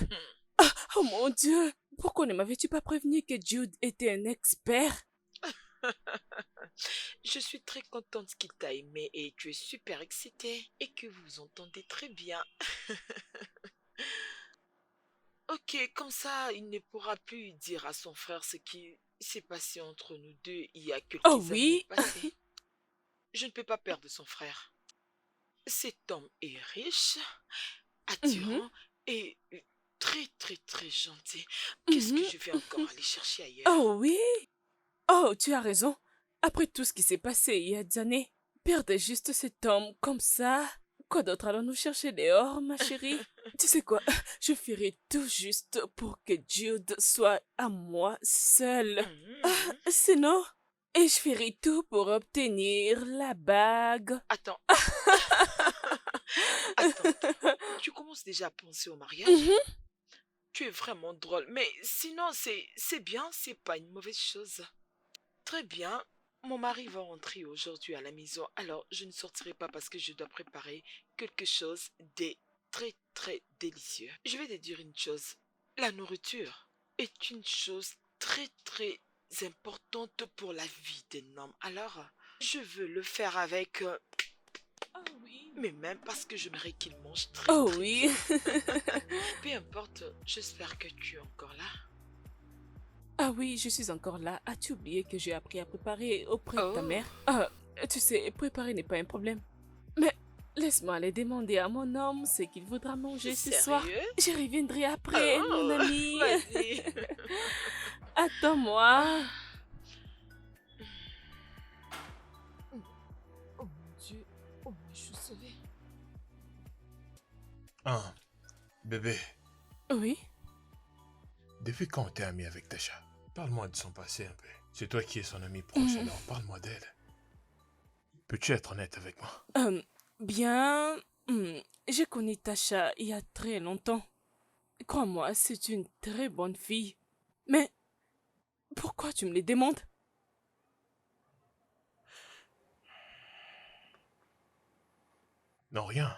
Ah, oh mon Dieu, pourquoi ne m'avais-tu pas prévenu que Jude était un expert? Je suis très contente qu'il t'a aimé et tu es super excitée et que vous vous entendez très bien. Ok, comme ça, il ne pourra plus dire à son frère ce qui s'est passé entre nous deux il y a quelques Oh années oui, passées. Je ne peux pas perdre son frère. Cet homme est riche, mhm, attirant et très très très gentil. Qu'est-ce que mhm. je vais encore aller chercher ailleurs? Oh oui, oh tu as raison. Après tout ce qui s'est passé il y a des années, perdre juste cet homme comme ça. Quoi d'autre allons-nous chercher dehors, ma chérie? Tu sais quoi, je ferai tout juste pour que Jude soit à moi seule. Mhm. Sinon, et je ferai tout pour obtenir la bague. Attends, attends, tu commences déjà à penser au mariage? Mhm. Tu es vraiment drôle. Mais sinon, c'est bien, c'est pas une mauvaise chose. Très bien. Mon mari va rentrer aujourd'hui à la maison, alors je ne sortirai pas parce que je dois préparer quelque chose de très très délicieux. Je vais te dire une chose. La nourriture est une chose très très importante pour la vie d'un homme. Alors, je veux le faire avec... Ah oui. mais même parce que j'aimerais qu'il mange très Oh très oui. bien. Peu importe, j'espère que tu es encore là. Ah oui, je suis encore là. As-tu oublié que j'ai appris à préparer auprès de ta Oh. mère? Ah, tu sais, préparer n'est pas un problème. Mais laisse-moi aller demander à mon homme ce qu'il voudra manger ce soir. Sérieux? Je reviendrai après, mon Oh, ami. vas-y. Attends-moi. Oh mon Dieu. Oh, mais je suis sauvée. Ah, bébé, Oui. depuis quand t'es ami avec Tasha? Parle-moi de son passé un peu. C'est toi qui es son ami proche, alors parle-moi d'elle. Peux-tu être honnête avec moi? Bien, j'ai connu Tasha il y a très longtemps. Crois-moi, c'est une très bonne fille. Mais pourquoi tu me les demandes? Non, rien.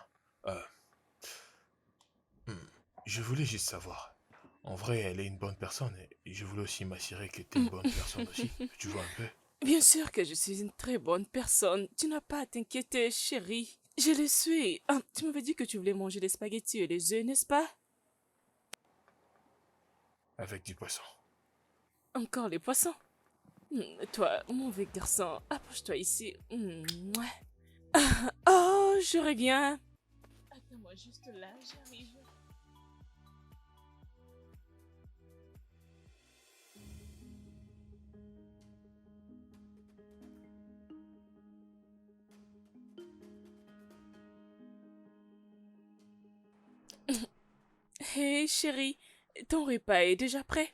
Euh, hmm, Je voulais juste savoir. En vrai, elle est une bonne personne et je voulais aussi m'assurer que t'es une bonne personne aussi. Tu vois un peu? Bien sûr que je suis une très bonne personne. Tu n'as pas à t'inquiéter, chérie. Je le suis. Ah, tu m'avais dit que tu voulais manger les spaghettis et les œufs, n'est-ce pas? Avec du poisson. Encore les poissons. Toi, mauvais garçon, approche-toi ici. Ouais. Oh, je reviens. Attends-moi juste là, j'arrive. Hey, chérie, ton repas est déjà prêt?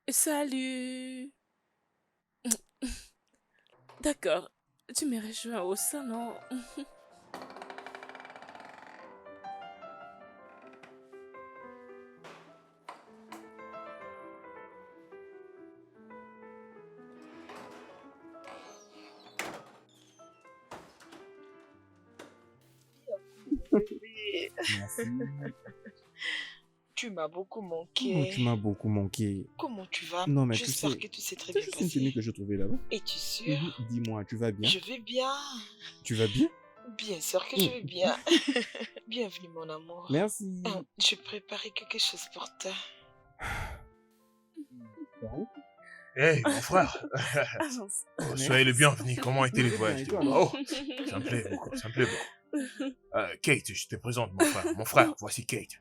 Salut. D'accord, tu me rejoins au salon. Merci. Tu m'as beaucoup Oh, manqué. tu m'as beaucoup manqué. Comment tu vas? Non, mais tu J'espère sais, que tout s'est très c'est bien juste une tenue passé. que je trouvais là-bas. Es-tu sûr? Dis-moi, tu vas bien? Je vais bien. Tu vas bien? Bien sûr que je vais bien. Bienvenue, mon amour. Merci. Je préparais quelque chose pour toi. Hey, mon frère! Avance. Oh, soyez le bienvenu. Comment était le Très bien, voyage et de toi, là-bas? alors? Oh, ça me plaît beaucoup, ça me plaît beaucoup. Kate, je te présente mon frère. Mon frère, voici Kate.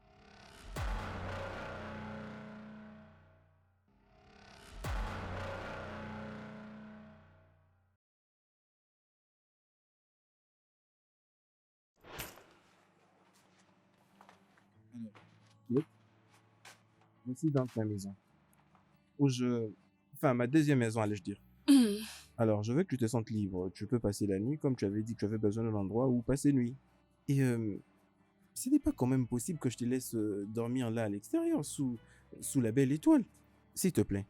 Voici donc ma maison. Où je... Enfin, ma deuxième maison, allais-je dire. Alors, je veux que tu te sentes libre. Tu peux passer la nuit, comme tu avais dit que tu avais besoin d'un endroit où passer nuit. Et ce n'est pas quand même possible que je te laisse dormir là à l'extérieur, sous la belle étoile. S'il te plaît.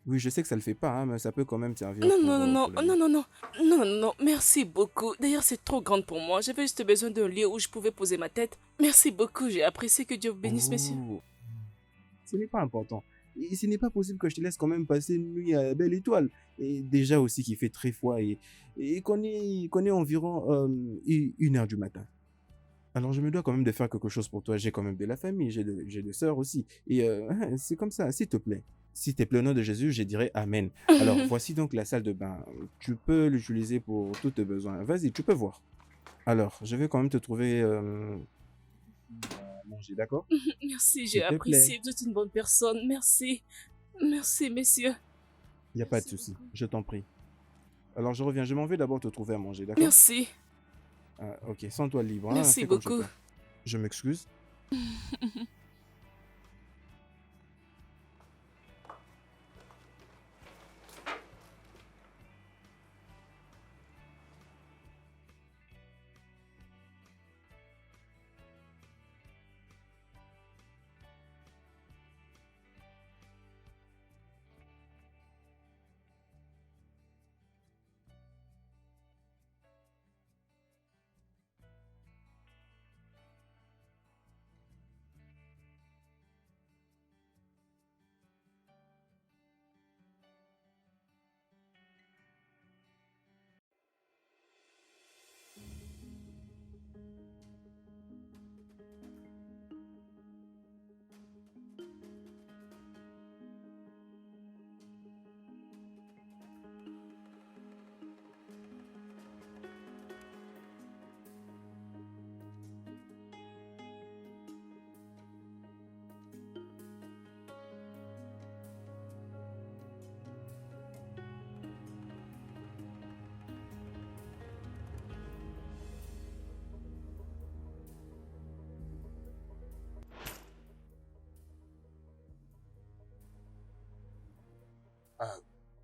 Oui, je sais que ça le fait pas, hein, mais ça peut quand même servir Non, pour, non, non, pour la non, nuit. non, non, non, non, non, merci beaucoup. D'ailleurs, c'est trop grande pour moi. J'avais juste besoin d'un lieu où je pouvais poser ma tête. Merci beaucoup, j'ai apprécié. Que Dieu vous bénisse, messieurs. Oh, ce n'est pas important. Et ce n'est pas possible que je te laisse quand même passer une nuit à la belle étoile. Et déjà aussi qu'il fait très froid et qu'on est environ 1 heure du matin. Alors je me dois quand même de faire quelque chose pour toi. J'ai quand même de la famille, j'ai des sœurs aussi. Et c'est comme ça, s'il te plaît. S'il te plaît, au nom de Jésus, je dirais Amen. Alors voici donc la salle de bain. Tu peux l'utiliser pour tous tes besoins. Vas-y, tu peux voir. Alors, je vais quand même te trouver à manger, d'accord? Merci, j'ai S'il te plaît. apprécié. Vous êtes une bonne personne. Merci. Merci, messieurs. Il n'y a pas de Merci souci, beaucoup. je t'en prie. Alors je reviens, je m'en vais d'abord te trouver à manger, d'accord? Merci. Ah, ok, sens-toi libre, hein, Merci fais comme chez beaucoup. toi. Je m'excuse.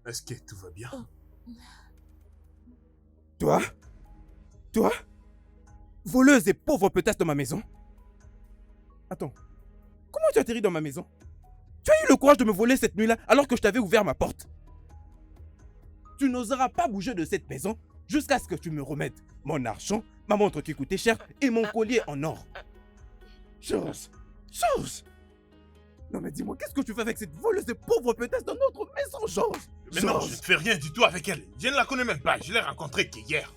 Est-ce que tout va bien? Toi? Voleuse et pauvre petasse dans ma maison? Attends, comment tu as atterri dans ma maison? Tu as eu le courage de me voler cette nuit-là alors que je t'avais ouvert ma porte? Tu n'oseras pas bouger de cette maison jusqu'à ce que tu me remettes mon argent, ma montre qui coûtait cher et mon collier en or. Chose. Non mais dis-moi, qu'est-ce que tu fais avec cette voleuse et pauvre petasse dans notre maison, Georges? Mais non, je ne fais rien du tout avec elle. Je ne la connais même pas. Je l'ai rencontrée qu'hier.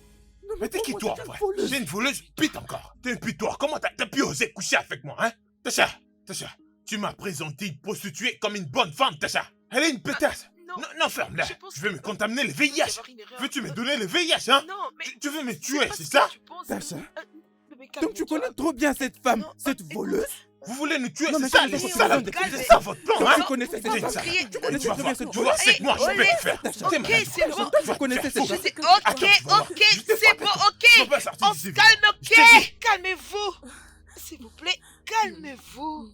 Non, Mais t'es qui toi, en vrai? voleuse. J'ai une voleuse pute encore. T'es une pute toi. Comment t'as pu oser coucher avec moi, hein? Tasha, tu m'as présenté une prostituée comme une bonne femme, Tasha. Elle est une pétasse. Non, ferme-la. Je vais me contaminer le VIH. Veux-tu me donner le VIH, hein? Non, mais... Tu veux me tuer, c'est ça? Tasha, Bébé, donc tu calme-toi. connais trop bien cette femme, Non, cette écoute. voleuse? Vous voulez nous tuer, Non, mais c'est ça, calme-toi, c'est ça, calme-toi. c'est ça votre plan, Donc hein? tu connaissais cette T'es femme? ça. crier. Tu connaissais Tu vas très bien voir, cette tu vois, c'est que moi, je peux le faire. Tasha, T'es Ok, malade. c'est bon. Toi, tu connaissais cette femme. Ok, c'est bon, Tu vas ok. pas sortir On d'ici, se viens. calme, Je t'ai dit. ok. Calmez-vous. S'il vous plaît, calmez-vous.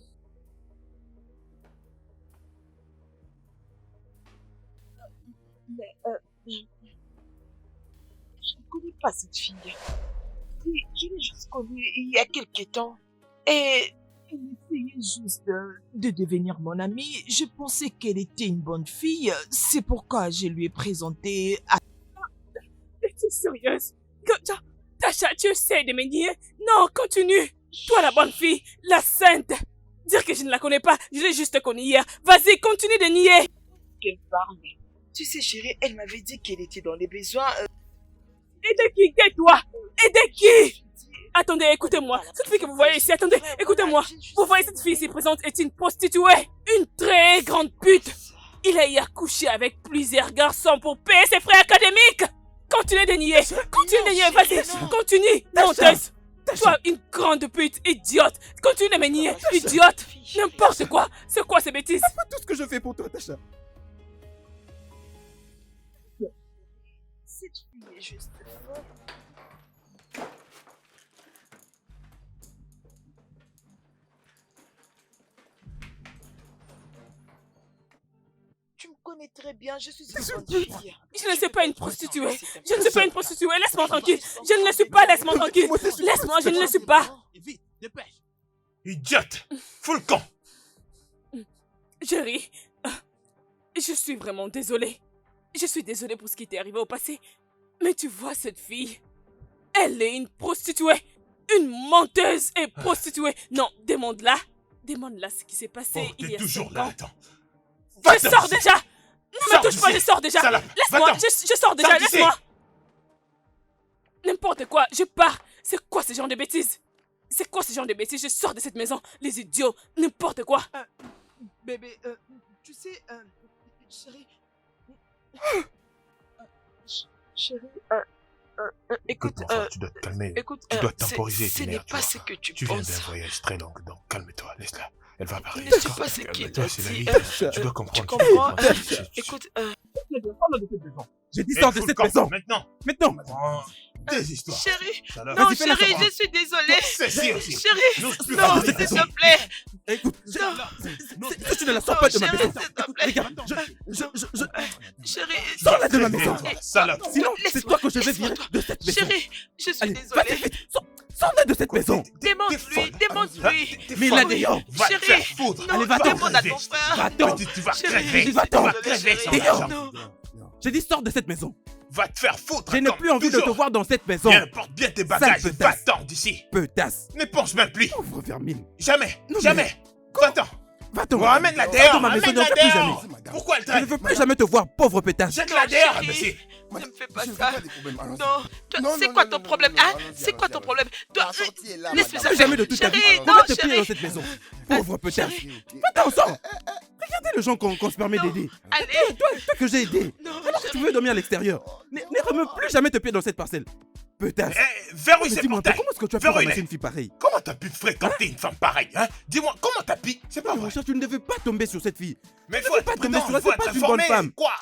Mais, je ne connais pas cette fille. Je l'ai juste connue il y a quelques temps. Et elle essayait juste de devenir mon amie. Je pensais qu'elle était une bonne fille. C'est pourquoi je lui ai présenté à... Es-tu sérieuse? Tasha, tu essaies de me nier? Non, continue. Toi, la bonne fille, la sainte. Dire que je ne la connais pas, je l'ai juste connue hier. Vas-y, continue de nier. qu'elle parle. Tu sais, chérie, elle m'avait dit qu'elle était dans les besoins. Et de qui? Tais-toi. Et de qui? Attendez, écoutez-moi. Cette fille que vous voyez ici, attendez, écoutez-moi. Vous voyez cette fille ici présente est une prostituée. Une très grande pute. Il a hier couché avec plusieurs garçons pour payer ses frais académiques. Continue de nier. Continue de nier, vas-y. Continue. Menteuse. Toi, une grande pute, idiote. Continue de me nier, idiote. N'importe quoi. C'est quoi ces bêtises? C'est pas tout ce que je fais pour toi, Tasha. Cette fille est juste folle. Tu me connais très bien, je suis une bonne fille. Je ne suis pas une prostituée. Je ne suis pas une prostituée. Laisse-moi tranquille. Je ne le suis pas. Laisse-moi tranquille. Laisse-moi, je ne le suis pas. Vite, dépêche. Idiote! Fous le camp! Jerry, je suis vraiment désolée. Je suis désolée pour ce qui t'est arrivé au passé. Mais tu vois cette fille, elle est une prostituée. Une menteuse et prostituée. Non, demande-la. Demande-la ce qui s'est passé Oh, il y t'es a toujours 5 là, ans. attends. Je sors déjà. Ne me touche pas, je sors déjà. Salope, Laisse-moi, va-t'en. je sors déjà, Sors d'ici. laisse-moi. N'importe quoi, je pars. C'est quoi ce genre de bêtises? C'est quoi ce genre de bêtises? Je sors de cette maison. Les idiots, n'importe quoi. Bébé, tu sais, chérie... Chérie, écoute, Écoute, mon frère, tu dois te calmer. écoute, Tu dois temporiser ce tes n'est nerfs, pas tu ce vois. que tu Tu viens penses. d'un voyage très long, donc calme-toi, laisse-la. Elle va parler. Ne sais d'accord? pas ce qu'il Calme-toi, a c'est la dit. vie. Tu dois comprendre. Tu comprends? Écoute, Écoute, J'ai dit sors de cette maison. Maintenant. Maintenant. Prends tes histoires. chérie, Salope. non, Vas-y, fais-la chérie, sortir. je suis désolée. Ceci aussi. Chérie, N'ose plus non, parler de s'il cette maison. te plaît. Écoute, Non, si tu ne la sors pas de ma chérie, maison. s'il te Écoute, plaît. regarde, je... Chérie, Sors-la de ma maison. Salope. Sinon, c'est toi que je vais laisse-moi, virer de cette maison. chérie, je suis Allez, désolée. vas-y, vite. Sors-la de cette maison. Demande-lui, demande-lui. Mais là, dehors. Va te Chérie, faire foutre. non, Allez, va-t'en. demande à ton frère. Va-t'en. Tu vas Chérie, crever. je suis désolée, crever sans chérie. argent. Non. J'ai dit sors de cette maison. Va te faire foutre. Je n'ai comme plus envie de te toujours. voir dans cette maison. Viens, porte bien tes bagages. Sale petasse. Va-t'en d'ici. Petasse. Ne pense même plus. Pauvre vermine. Jamais. Non, mais- Jamais. Va-t'en. Va-t'en. Ramène-la Va dehors. dans ma maison, Ramène-la ne viens plus dehors. jamais. Pourquoi elle Je ne traîne? veux plus jamais te voir, pauvre pétasse. Jette-la dehors, Chérie. monsieur. Ne me fais pas Je veux ça. pas des problèmes, allons-y. Non, toi, Non, c'est non, quoi non, ton non, problème, non, non, hein? allons-y, C'est quoi ton allons-y. problème? Toi, La sortie est là, laisse-moi madame. Plus jamais de toute ta vie. Chérie, On non, va te payer chérie. dans cette maison. Pauvre pétasse. Va-t'en, sors. Regardez le gens qu'on se permet Non. d'aider. Allez, Toi que j'ai aidé. non, Alors que tu chérie. veux dormir à l'extérieur. Ne remets plus jamais tes pieds dans cette parcelle. Pétasse. Verrouille Mais ces dis-moi, portails. comment est-ce que tu as pu Verrouille-les. ramasser une fille pareille? Comment t'as pu fréquenter une femme pareille, hein? Dis-moi, comment t'as pu? C'est pas Non, mon vrai. cher, tu ne devais pas tomber sur cette fille. Mais tu faut ne être peux pas tomber prudent, sur elle, faut c'est pas être une bonne informé. femme. Quoi?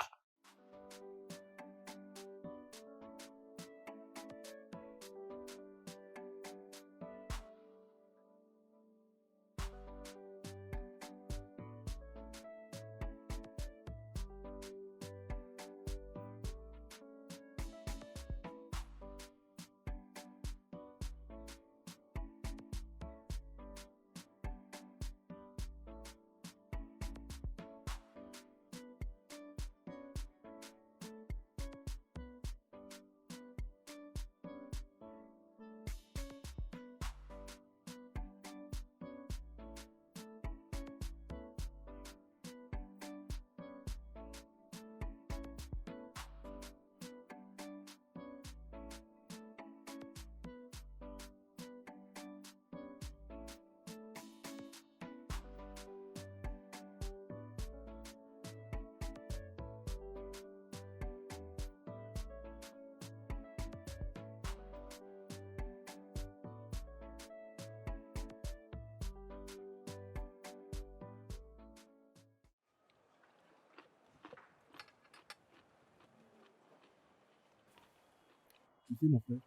Tu sais, mon frère,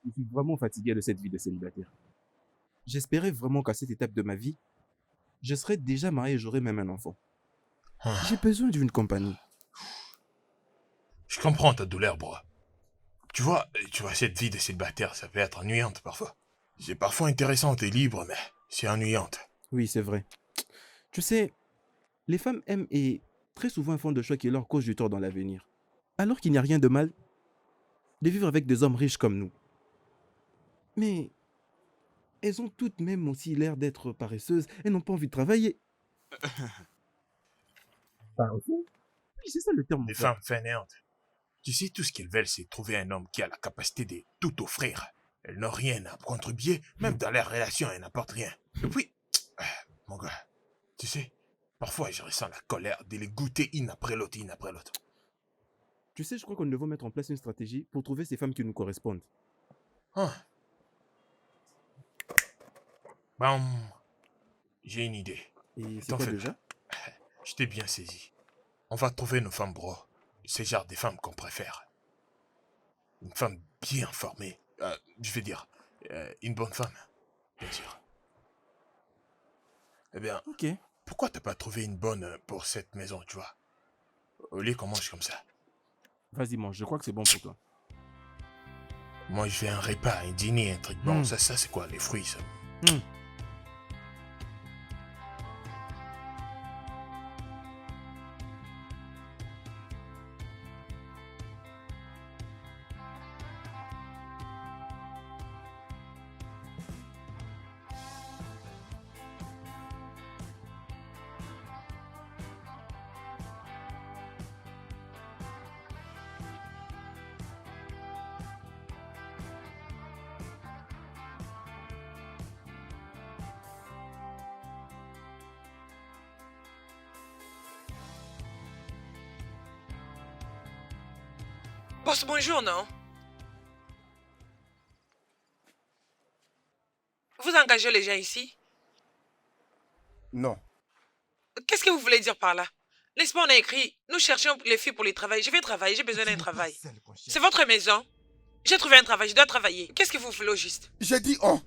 je suis vraiment fatigué de cette vie de célibataire. J'espérais vraiment qu'à cette étape de ma vie, je serais déjà marié et j'aurais même un enfant. J'ai Ah, besoin d'une compagnie. je comprends ta douleur, bro. Tu vois, cette vie de célibataire, ça peut être ennuyante parfois. C'est parfois intéressante et libre, mais c'est ennuyante. Oui, c'est vrai. Tu sais, les femmes aiment et très souvent font des choix qui leur causent du tort dans l'avenir. Alors qu'il n'y a rien de mal de vivre avec des hommes riches comme nous. Mais elles ont toutes même aussi l'air d'être paresseuses et n'ont pas envie de travailler. Paresseux? Oui, c'est ça le terme, mon Des frère. femmes fainéantes. Tu sais, tout ce qu'elles veulent, c'est trouver un homme qui a la capacité de tout offrir. Elles n'ont rien à contribuer, même dans leurs relations, elles n'apportent rien. Et puis, mon gars, tu sais, parfois je ressens la colère de les goûter une après l'autre, une après l'autre. Tu sais, je crois qu'on devrait mettre en place une stratégie pour trouver ces femmes qui nous correspondent. Ah. Bam, j'ai une idée. Et c'est T'en quoi fais déjà? pas. Je t'ai bien saisi. On va trouver nos femmes, bro. C'est le genre des femmes qu'on préfère. Une femme bien formée. Je vais dire, une bonne femme, bien sûr. Eh bien, Ok. pourquoi t'as pas trouvé une bonne pour cette maison, tu vois? Au lieu qu'on mange comme ça. Vas-y, mange, je crois que c'est bon pour toi. Moi, je fais un repas, un dîner, un truc bon. Ça c'est quoi, les fruits, ça? Hmm. Boss, bonjour, non? Vous engagez les gens ici? Non. Qu'est-ce que vous voulez dire par là? N'est-ce pas, on a écrit, nous cherchons les filles pour les travailler. Je vais travailler, j'ai besoin d'un travail. C'est votre maison. J'ai trouvé un travail, je dois travailler. Qu'est-ce que vous voulez au juste? J'ai dit on.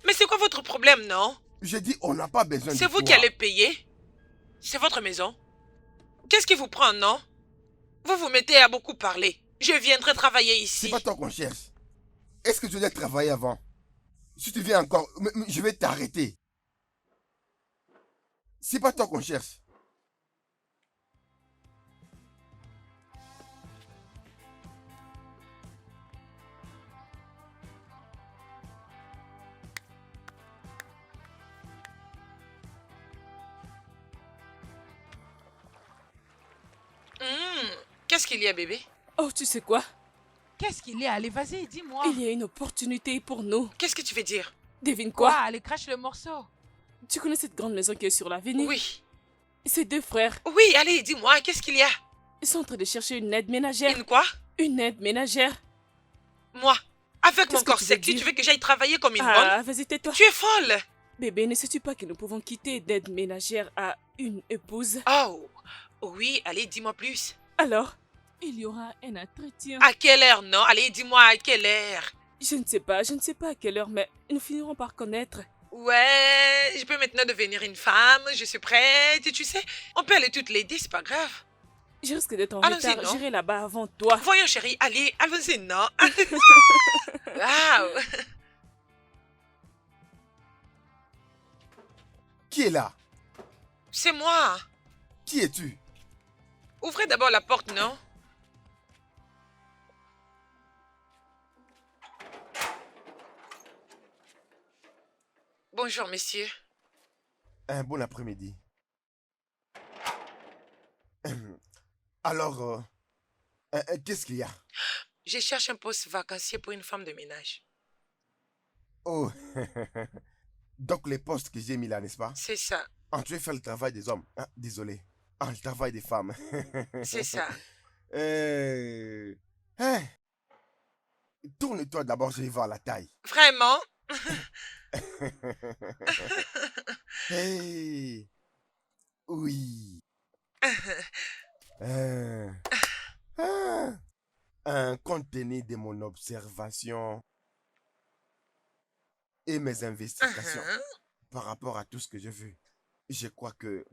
Mais c'est quoi votre problème, non? J'ai dit on n'a pas besoin de C'est vous toi. qui allez payer. C'est votre maison. Qu'est-ce qui vous prend, non? Vous vous mettez à beaucoup parler. Je viendrai travailler C'est ici. pas toi qu'on cherche. Est-ce que tu dois travailler avant? Si tu viens encore, je vais t'arrêter. C'est pas toi qu'on cherche. Qu'est-ce qu'il y a, bébé? Oh, tu sais quoi? Qu'est-ce qu'il y a? Allez, vas-y, dis-moi. Il y a une opportunité pour nous. Qu'est-ce que tu veux dire? Devine Quoi? quoi? Allez, crache le morceau. Tu connais cette grande maison qui est sur l'avenue? Oui. Ces deux frères, Oui, allez, dis-moi, qu'est-ce qu'il y a? ils sont en train de chercher une aide ménagère. Une quoi? Une aide ménagère. Moi, avec mon Qu'est-ce que corps tu veux sec, dire? tu veux que j'aille travailler comme une Ah, vas-y, tais-toi. bonne? Tu es folle! Bébé, ne sais-tu pas que nous pouvons quitter d'aide ménagère à une épouse? Oh, oui, allez, dis-moi plus. Alors, il y aura un entretien. À quelle heure, non? Allez, dis-moi à quelle heure? Je ne sais pas à quelle heure, mais nous finirons par connaître. Ouais, je peux maintenant devenir une femme, je suis prête, tu sais. On peut aller toutes les 10, c'est pas grave. Je risque d'être en Allons-y, retard. non? J'irai là-bas avant toi. Voyons, chérie, allez, allons-y, non? Waouh! Qui est là? C'est moi. Qui es-tu? Ouvrez d'abord la porte, non? Bonjour, messieurs. Un bon après-midi. Alors, qu'est-ce qu'il y a? Je cherche un poste vacancier pour une femme de ménage. Oh, donc les postes que j'ai mis là, n'est-ce pas? C'est ça, Tu veux faire le travail des hommes. Ah, désolé. Le travail des femmes. c'est ça. Hein? Tourne-toi d'abord, je vais voir la taille. Vraiment? Hey! Oui. Ah. compte tenu de mon observation et mes investigations par rapport à tout ce que j'ai vu, je crois que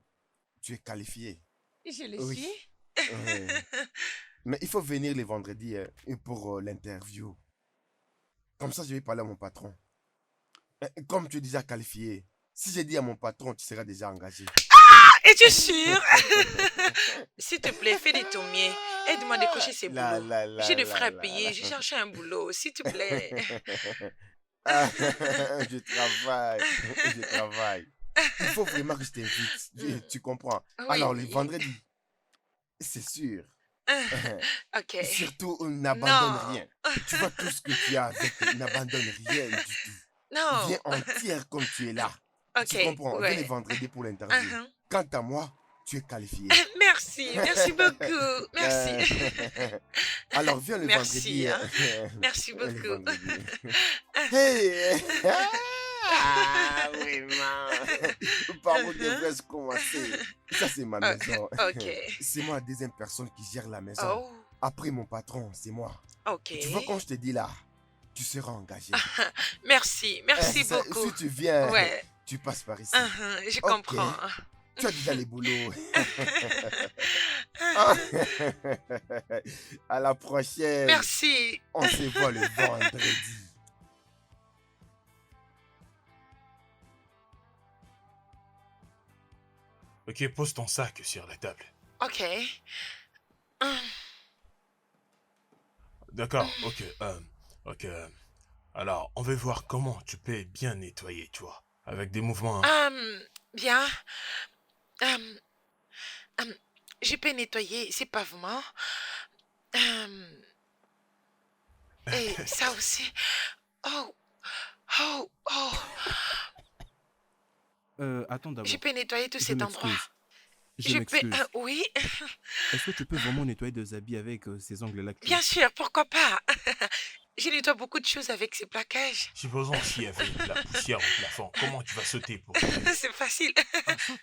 tu es qualifié. Je le Oui. suis. Ouais. Mais il faut venir le vendredi pour l'interview. Comme ça, je vais parler à mon patron. Comme tu es déjà qualifié, si j'ai dit à mon patron, tu seras déjà engagé. Es-tu sûr? S'il te plaît, fais de ton mieux. Aide-moi à décrocher ces La, boulots. la, la, J'ai des la, frères à la, payer. la. J'ai cherché un boulot. S'il te plaît. Ah, je travaille. Je travaille. Il faut vraiment que je t'invite. Tu comprends? Alors, le Oui. vendredi, c'est sûr. Ok. Surtout, n'abandonne Non. rien. Tu vois tout ce que tu as avec, n'abandonne rien du tout. Non. Viens entière comme tu es là. Tu Ok. comprends? Viens le Ouais. vendredi pour l'interview. Uh-huh. Quant à moi, tu es qualifié. Merci. Merci beaucoup. Merci. Alors, viens le Merci. vendredi. Hein. Merci Le beaucoup. vendredi. Hey! Ah, vraiment. Par où devrais-je commencer? Ça, c'est ma maison. Ok. C'est moi la deuxième personne qui gère la maison. Oh. Après mon patron, c'est moi. Ok. Tu vois, quand je te dis là, tu seras engagé. Merci. Merci beaucoup. Si tu viens, Ouais. tu passes par ici. Je Ok. comprends. Tu as déjà les boulots. À la prochaine. Merci. On se voit le vendredi. Ok, pose ton sac sur la table. Ok. D'accord, ok. Ok. Alors, on va voir comment tu peux bien nettoyer, tu vois. Avec des mouvements. Bien. Je peux nettoyer ces pavements. Et ça aussi. Oh. Oh. Oh. Attends d'abord. Je peux nettoyer tout Je cet endroit. m'excuse. Je Je peux. m'excuse. Oui. Est-ce que tu peux vraiment nettoyer des habits avec ces ongles-là que tu Bien as? sûr, pourquoi pas? Je nettoie beaucoup de choses avec ces plaquages. Supposons s'il y avait de la poussière au plafond, comment tu vas sauter pour... C'est facile. Ah, saute.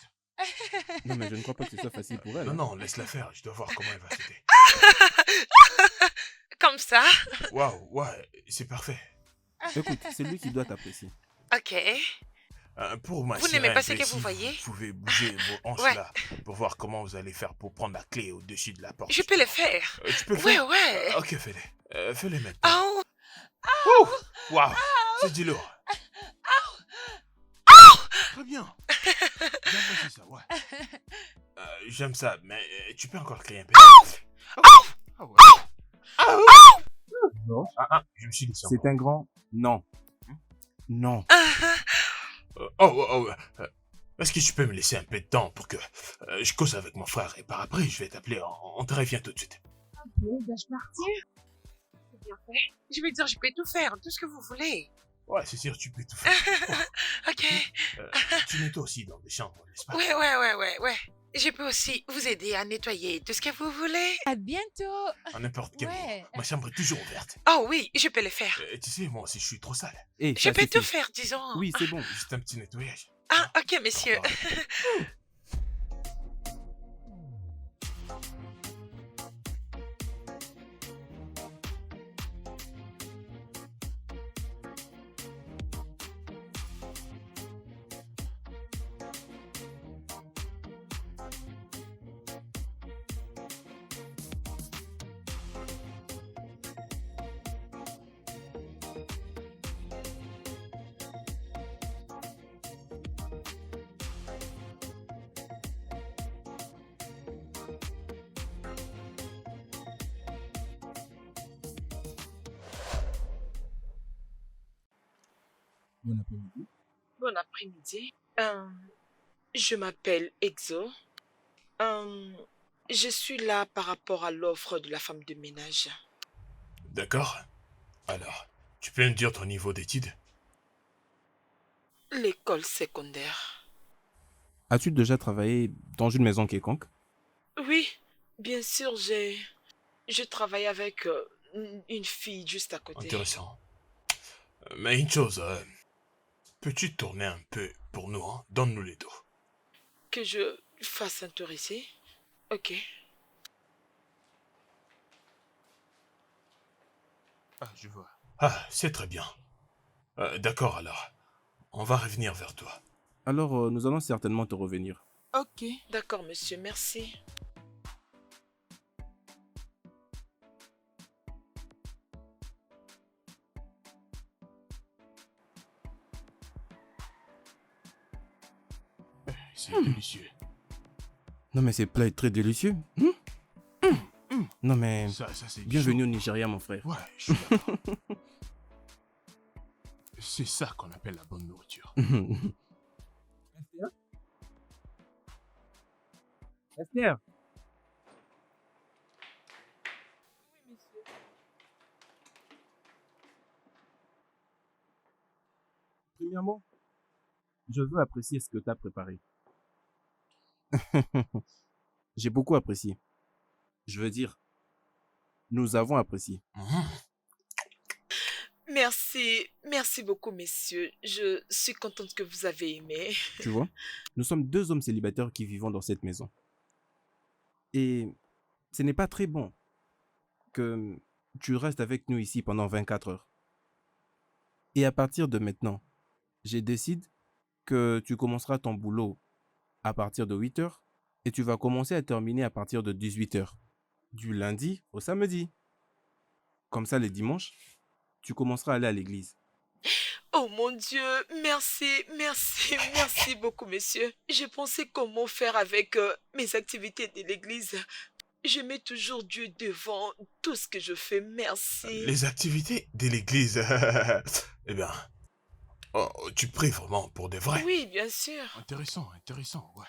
Non, mais je ne crois pas que ce soit facile pour elle. Non, hein. non, laisse-la faire, je dois voir comment elle va sauter. Comme ça. Waouh, ouais, c'est parfait. Écoute, c'est lui qui doit t'apprécier. Ok. Pour ma Vous n'aimez sirène, pas ce que si vous voyez? Vous pouvez bouger vos hanches Ouais. là pour voir comment vous allez faire pour prendre la clé au-dessus de la porte. Je peux le faire. Tu peux le Ouais, faire? ouais. Ok, fais-les. Fais-les maintenant. Oh. Ouh, waouh, c'est du lourd. Très bien. Bien passé ça, ouais. J'aime ça, mais tu peux encore crier un peu. Ah ouais. Non. Je me suis dit ça. C'est un grand non. Non. Est-ce que tu peux me laisser un peu de temps pour que je cause avec mon frère et par après je vais t'appeler, on te revient tout de suite. Dois-je partir? C'est bien fait. Je veux dire, je peux tout faire, tout ce que vous voulez. Ouais, c'est sûr, tu peux tout faire. Ok. Tu nettoies aussi dans des chambres, n'est-ce pas? Ouais. Je peux aussi vous aider à nettoyer tout ce que vous voulez. À bientôt. À n'importe quel moment. Ouais. Ma chambre est toujours ouverte. Oh oui, je peux le faire. Tu sais, moi aussi je suis trop sale. Et Je peux tout faire, disons. Oui, c'est bon. Juste un petit nettoyage. Ah, ok, monsieur. Ah, pardon. Bon après-midi. Bon après-midi. Je m'appelle Exo. Je suis là par rapport à l'offre de la femme de ménage. D'accord. Alors, tu peux me dire ton niveau d'études? L'école secondaire. As-tu déjà travaillé dans une maison quelconque? Oui, bien sûr, je travaille avec une fille juste à côté. Intéressant. Mais une chose, peux-tu tourner un peu pour nous, hein? Donne-nous les dos. Que je fasse un tour ici? Ok. Ah, je vois. Ah, c'est très bien. D'accord alors. On va revenir vers toi. Alors, nous allons certainement te revenir. Ok. D'accord, monsieur, merci. C'est délicieux. Non, mais ces plats est très délicieux. Non, mais Ça c'est du bienvenue au chaud. Nigeria, mon frère. Ouais, je suis d'accord. C'est ça qu'on appelle la bonne nourriture. Esther. Premièrement, je veux apprécier ce que tu as préparé. J'ai beaucoup apprécié. Je veux dire, nous avons apprécié. Mhm. Merci beaucoup, messieurs. Je suis contente que vous avez aimé. Tu vois, nous sommes deux hommes célibataires qui vivons dans cette maison. Et ce n'est pas très bon que tu restes avec nous ici pendant 24 heures. Et à partir de maintenant, je décide que tu commenceras ton boulot à partir de 8 heures et tu vas commencer à terminer à partir de 18 heures, du lundi au samedi. Comme ça, les dimanches, tu commenceras à aller à l'église. Oh mon Dieu, merci beaucoup, messieurs. J'ai pensé comment faire avec mes activités de l'église. Je mets toujours Dieu devant tout ce que je fais. Merci. Les activités de l'église. Eh bien, oh, tu pries vraiment pour de vrai. Oui, bien sûr. Intéressant, intéressant, ouais.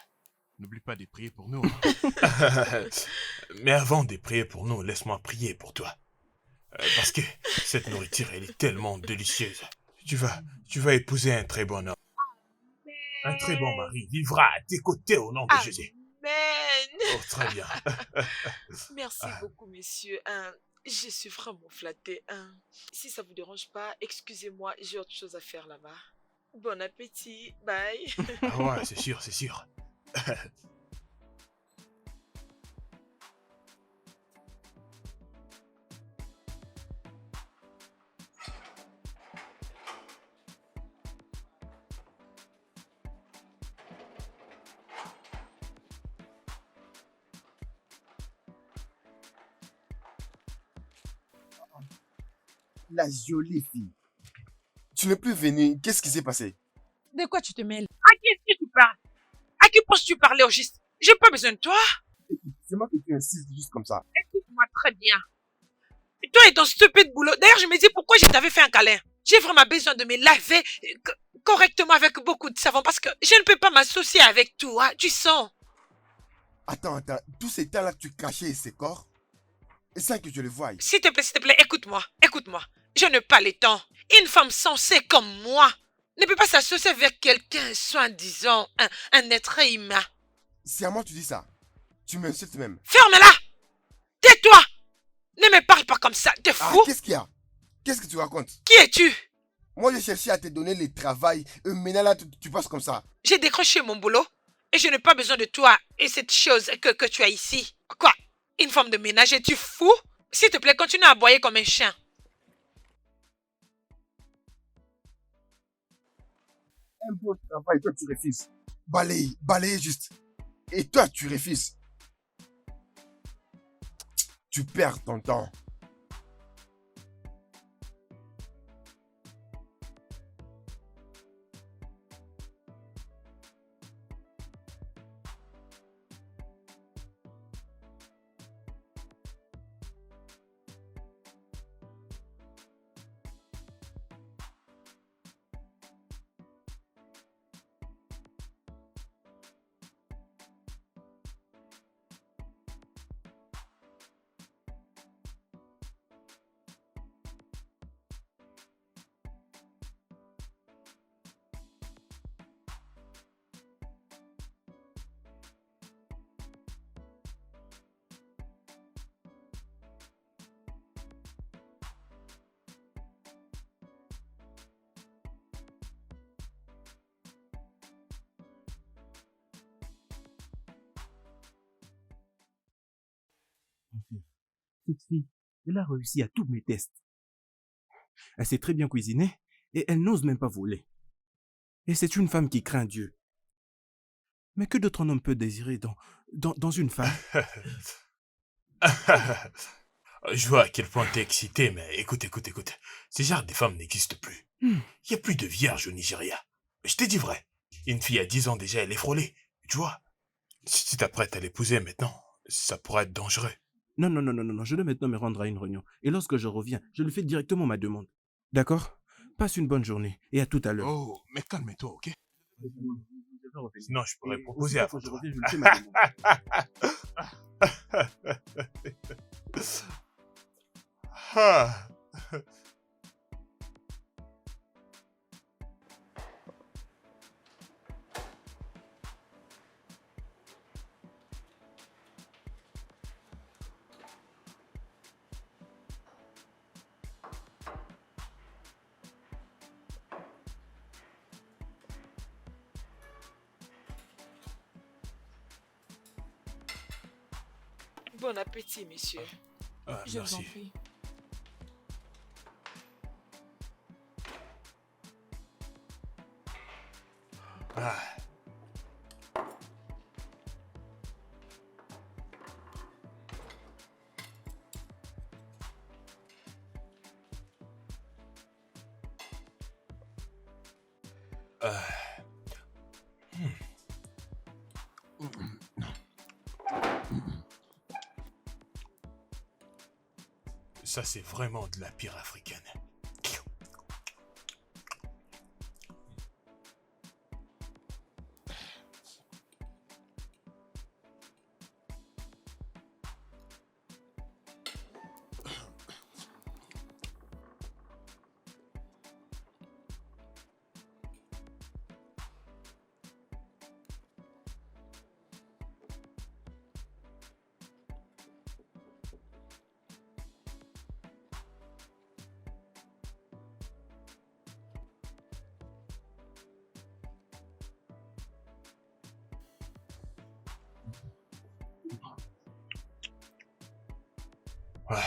N'oublie pas de prier pour nous. Hein. Mais avant de prier pour nous, laisse-moi prier pour toi. Parce que cette nourriture, elle est tellement délicieuse. Tu vas épouser un très bon homme. Un très bon mari vivra à tes côtés au nom de Jésus. Amen. Oh, très bien. Merci beaucoup, messieurs. Je suis vraiment flattée. Si ça vous dérange pas, excusez-moi, j'ai autre chose à faire là-bas. Bon appétit. Bye. Ah ouais, c'est sûr, c'est sûr. La jolie fille. Tu n'es plus venu. Qu'est-ce qui s'est passé? De quoi tu te mêles? À qui est-ce que tu parles? À qui penses-tu parler au juste? J'ai pas besoin de toi. C'est moi que tu insistes juste comme ça. Écoute-moi très bien. Et toi et ton stupide boulot. D'ailleurs, je me dis pourquoi je t'avais fait un câlin. J'ai vraiment besoin de me laver correctement avec beaucoup de savon parce que je ne peux pas m'associer avec toi. Tu sens? Attends. Tous ces temps-là que tu cachais ces corps, et sans que je le voie. S'il te plaît, écoute-moi. Écoute-moi. Je n'ai pas le temps. Une femme sensée comme moi ne peut pas s'associer avec quelqu'un, soi-disant, un être humain. C'est à moi que tu dis ça. Tu m'insultes même. Ferme-la! Tais-toi! Ne me parle pas comme ça, t'es Ah, fou? qu'est-ce qu'il y a? Qu'est-ce que tu racontes? Qui es-tu? Moi, j'ai cherché à te donner le travail. Maintenant, là, tu passes comme ça. J'ai décroché mon boulot et je n'ai pas besoin de toi et cette chose que tu as ici. Quoi? Une femme de ménage, es-tu fou? S'il te plaît, continue à aboyer comme un chien. Un beau travail, toi, tu refuses. Balayer juste. Et toi, tu refuses. Tu perds ton temps. Cette fille, elle a réussi à tous mes tests. Elle sait très bien cuisiner et elle n'ose même pas voler. Et c'est une femme qui craint Dieu. Mais que d'autre un homme peut désirer dans une femme? Je vois à quel point t'es excité, mais écoute. Ces genres de femmes n'existent plus. Il n'y a plus de vierges au Nigeria. Je t'ai dit vrai. Une fille à 10 ans déjà, elle est frôlée. Tu vois? Si tu t'apprêtes à l'épouser maintenant, ça pourrait être dangereux. Non, je dois maintenant me rendre à une réunion. Et lorsque je reviens, je lui fais directement ma demande. D'accord? Passe une bonne journée et à tout à l'heure. Oh, mais calme-toi, ok? Sinon, je pourrais proposer à Aussitôt que je toi. reviens, je lui fais ma demande. Ah. Bon appétit, messieurs. Ah, Je vous en merci. prie. Ah. Ah. Ça, c'est vraiment de la pire africaine. Ah.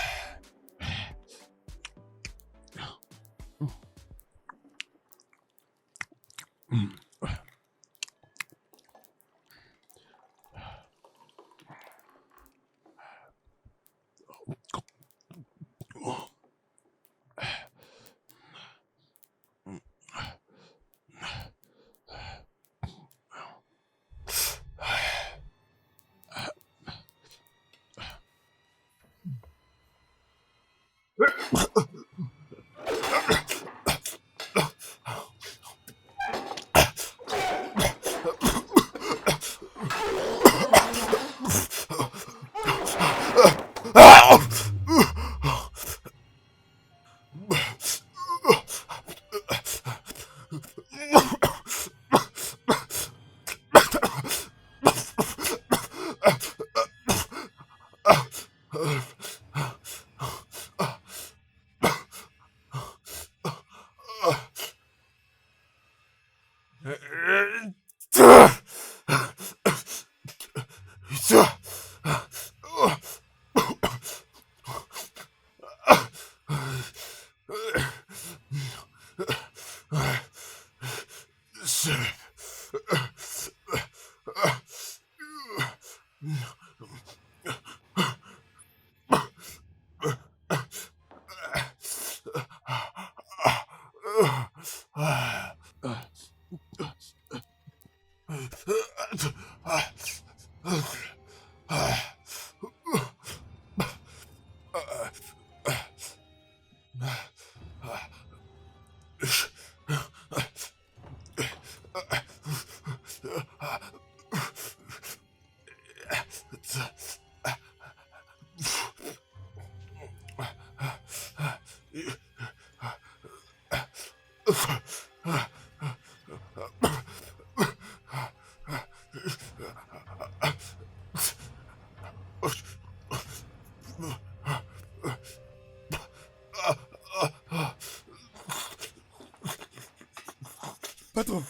Patron,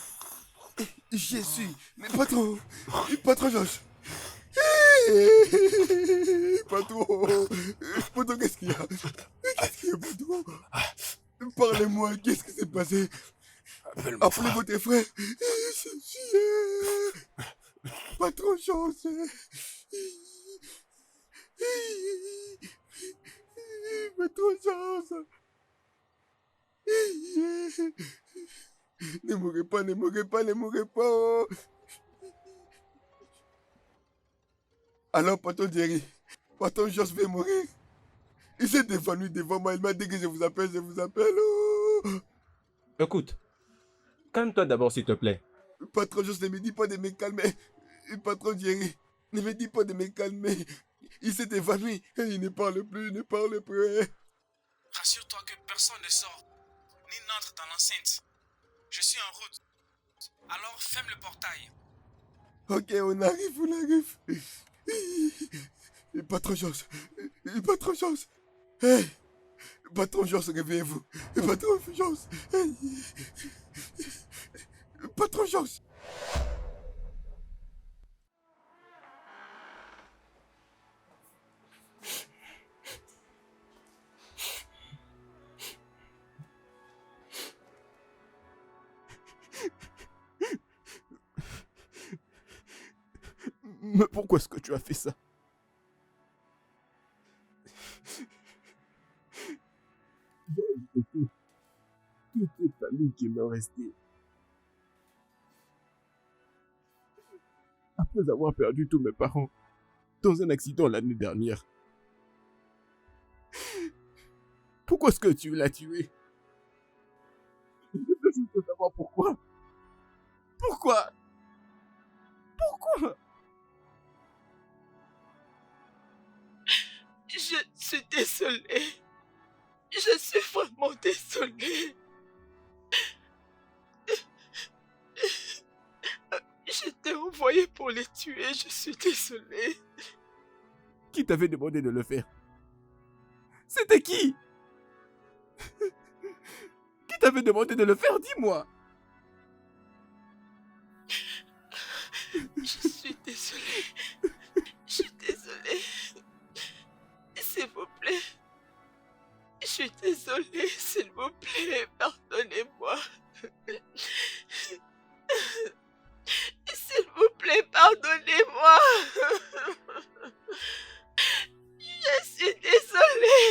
j'y suis. Mais patron, patron Josh. Patron, patron, qu'est-ce qu'il y a? Qu'est-ce qu'il y a, patron? Parlez-moi, qu'est-ce qui s'est passé? Appelle-moi Appelez frère. votre frère. Pas trop chance. Pas trop chance. Ne mourrez pas, ne mourrez pas, ne mourrez pas. Alors, patron Jerry, patron Josh va mourir. Il s'est évanoui devant moi, il m'a dit que je vous appelle, je vous appelle. Oh. Écoute, calme-toi d'abord, s'il te plaît. Patron Josh ne me dit pas de me calmer. Patron Jerry, ne me dit pas de me calmer. Il s'est évanoui et il ne parle plus, il ne parle plus. Rassure-toi que personne ne sort, ni n'entre dans l'enceinte. Je suis en route. Alors ferme le portail. Ok, on arrive, on arrive. Patron Josh, patron Josh. Hey, patron Josh, réveillez-vous. Patron Josh. Hey. Patron Josh. Mais pourquoi est-ce que tu as fait ça? Toute cette famille qui m'est restée. Après avoir perdu tous mes parents dans un accident l'année dernière. Pourquoi est-ce que tu l'as tué? Je veux juste savoir pourquoi. Pourquoi? Pourquoi? Je suis désolée. Je suis vraiment désolée. Je t'ai envoyé pour les tuer, je suis désolée. Qui t'avait demandé de le faire? C'était qui? Qui t'avait demandé de le faire? Dis-moi. Je suis désolée. Je suis désolée. S'il vous plaît. Je suis désolée, s'il vous plaît, pardonnez-moi. S'il vous plaît, pardonnez-moi. Je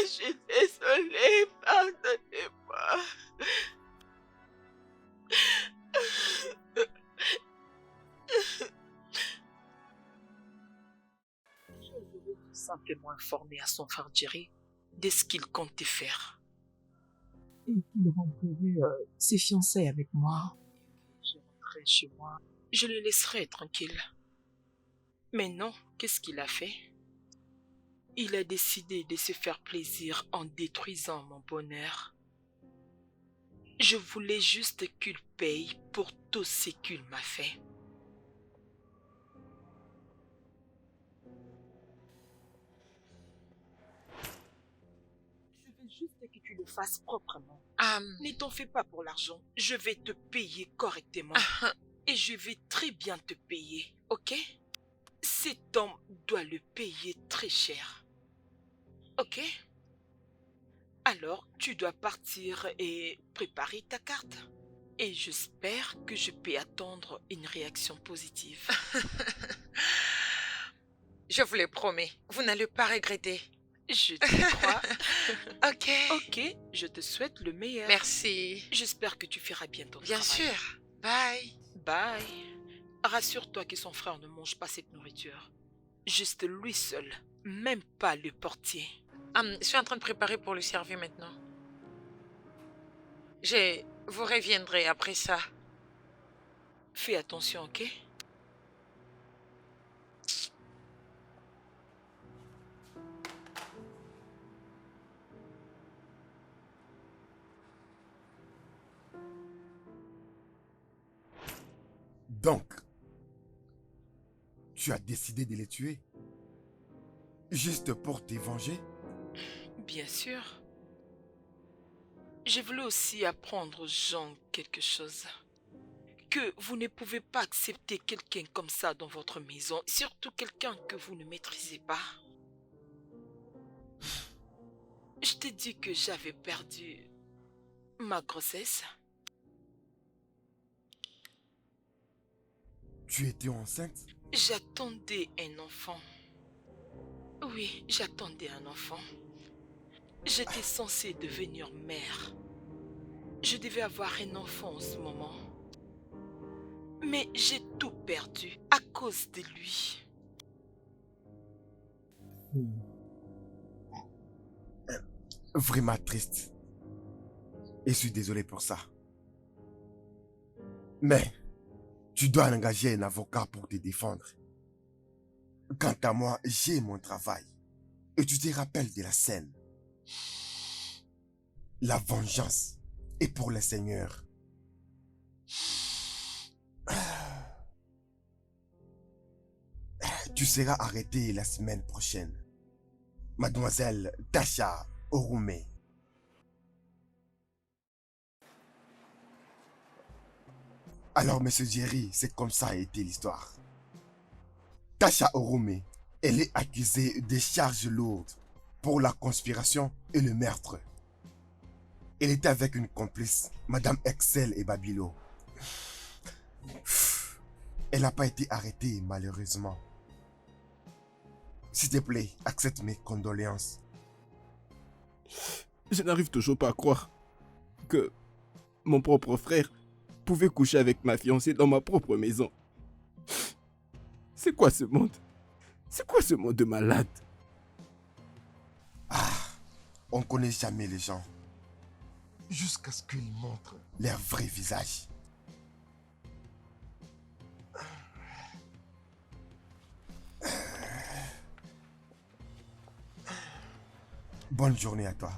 suis désolée, pardonnez-moi. Je voulais tout simplement informer à son frère Jerry de ce qu'il comptait faire. Et qu'il rentrerait ses fiançailles avec moi. Je rentrerai chez moi. Je le laisserai tranquille. Mais non, qu'est-ce qu'il a fait? Il a décidé de se faire plaisir en détruisant mon bonheur. Je voulais juste qu'il paye pour tout ce qu'il m'a fait. Je veux juste que tu le fasses proprement. Ne t'en fais pas pour l'argent. Je vais te payer correctement. Et je vais très bien te payer, ok? Cet homme doit le payer très cher. Ok? Alors, tu dois partir et préparer ta carte. Et j'espère que je peux attendre une réaction positive. Je vous le promets, vous n'allez pas regretter. Je te crois. Ok. Ok, je te souhaite le meilleur. Merci. J'espère que tu feras bien ton Bien travail. sûr. Bye. Bye. Rassure-toi que son frère ne mange pas cette nourriture. Juste lui seul, même pas le portier. Je suis en train de préparer pour le servir maintenant. Vous reviendrez après ça. Fais attention, ok? Donc, tu as décidé de les tuer? Juste pour te venger? Bien sûr. Je voulais aussi apprendre aux gens quelque chose. Que vous ne pouvez pas accepter quelqu'un comme ça dans votre maison, surtout quelqu'un que vous ne maîtrisez pas. Je t'ai dit que j'avais perdu Ma grossesse. Tu étais enceinte? J'attendais un enfant. Oui, j'attendais un enfant. J'étais censée devenir mère. Je devais avoir un enfant en ce moment. Mais j'ai tout perdu à cause de lui. Vraiment triste. Et je suis désolé pour ça. Mais tu dois engager un avocat pour te défendre. Quant à moi, j'ai mon travail. Et tu te rappelles de la scène. La vengeance est pour le Seigneur. Tu seras arrêté la semaine prochaine. Mademoiselle Tasha Orume. Alors, monsieur Jerry, c'est comme ça a été l'histoire. Tasha Orume, elle est accusée de charges lourdes pour la conspiration et le meurtre. Elle était avec une complice, Madame Excel et Babilo. Elle n'a pas été arrêtée, malheureusement. S'il te plaît, accepte mes condoléances. Je n'arrive toujours pas à croire que mon propre frère pouvait coucher avec ma fiancée dans ma propre maison. C'est quoi ce monde? C'est quoi ce monde de malade? On ne connaît jamais les gens. Jusqu'à ce qu'ils montrent leur vrai visage. Bonne journée à toi.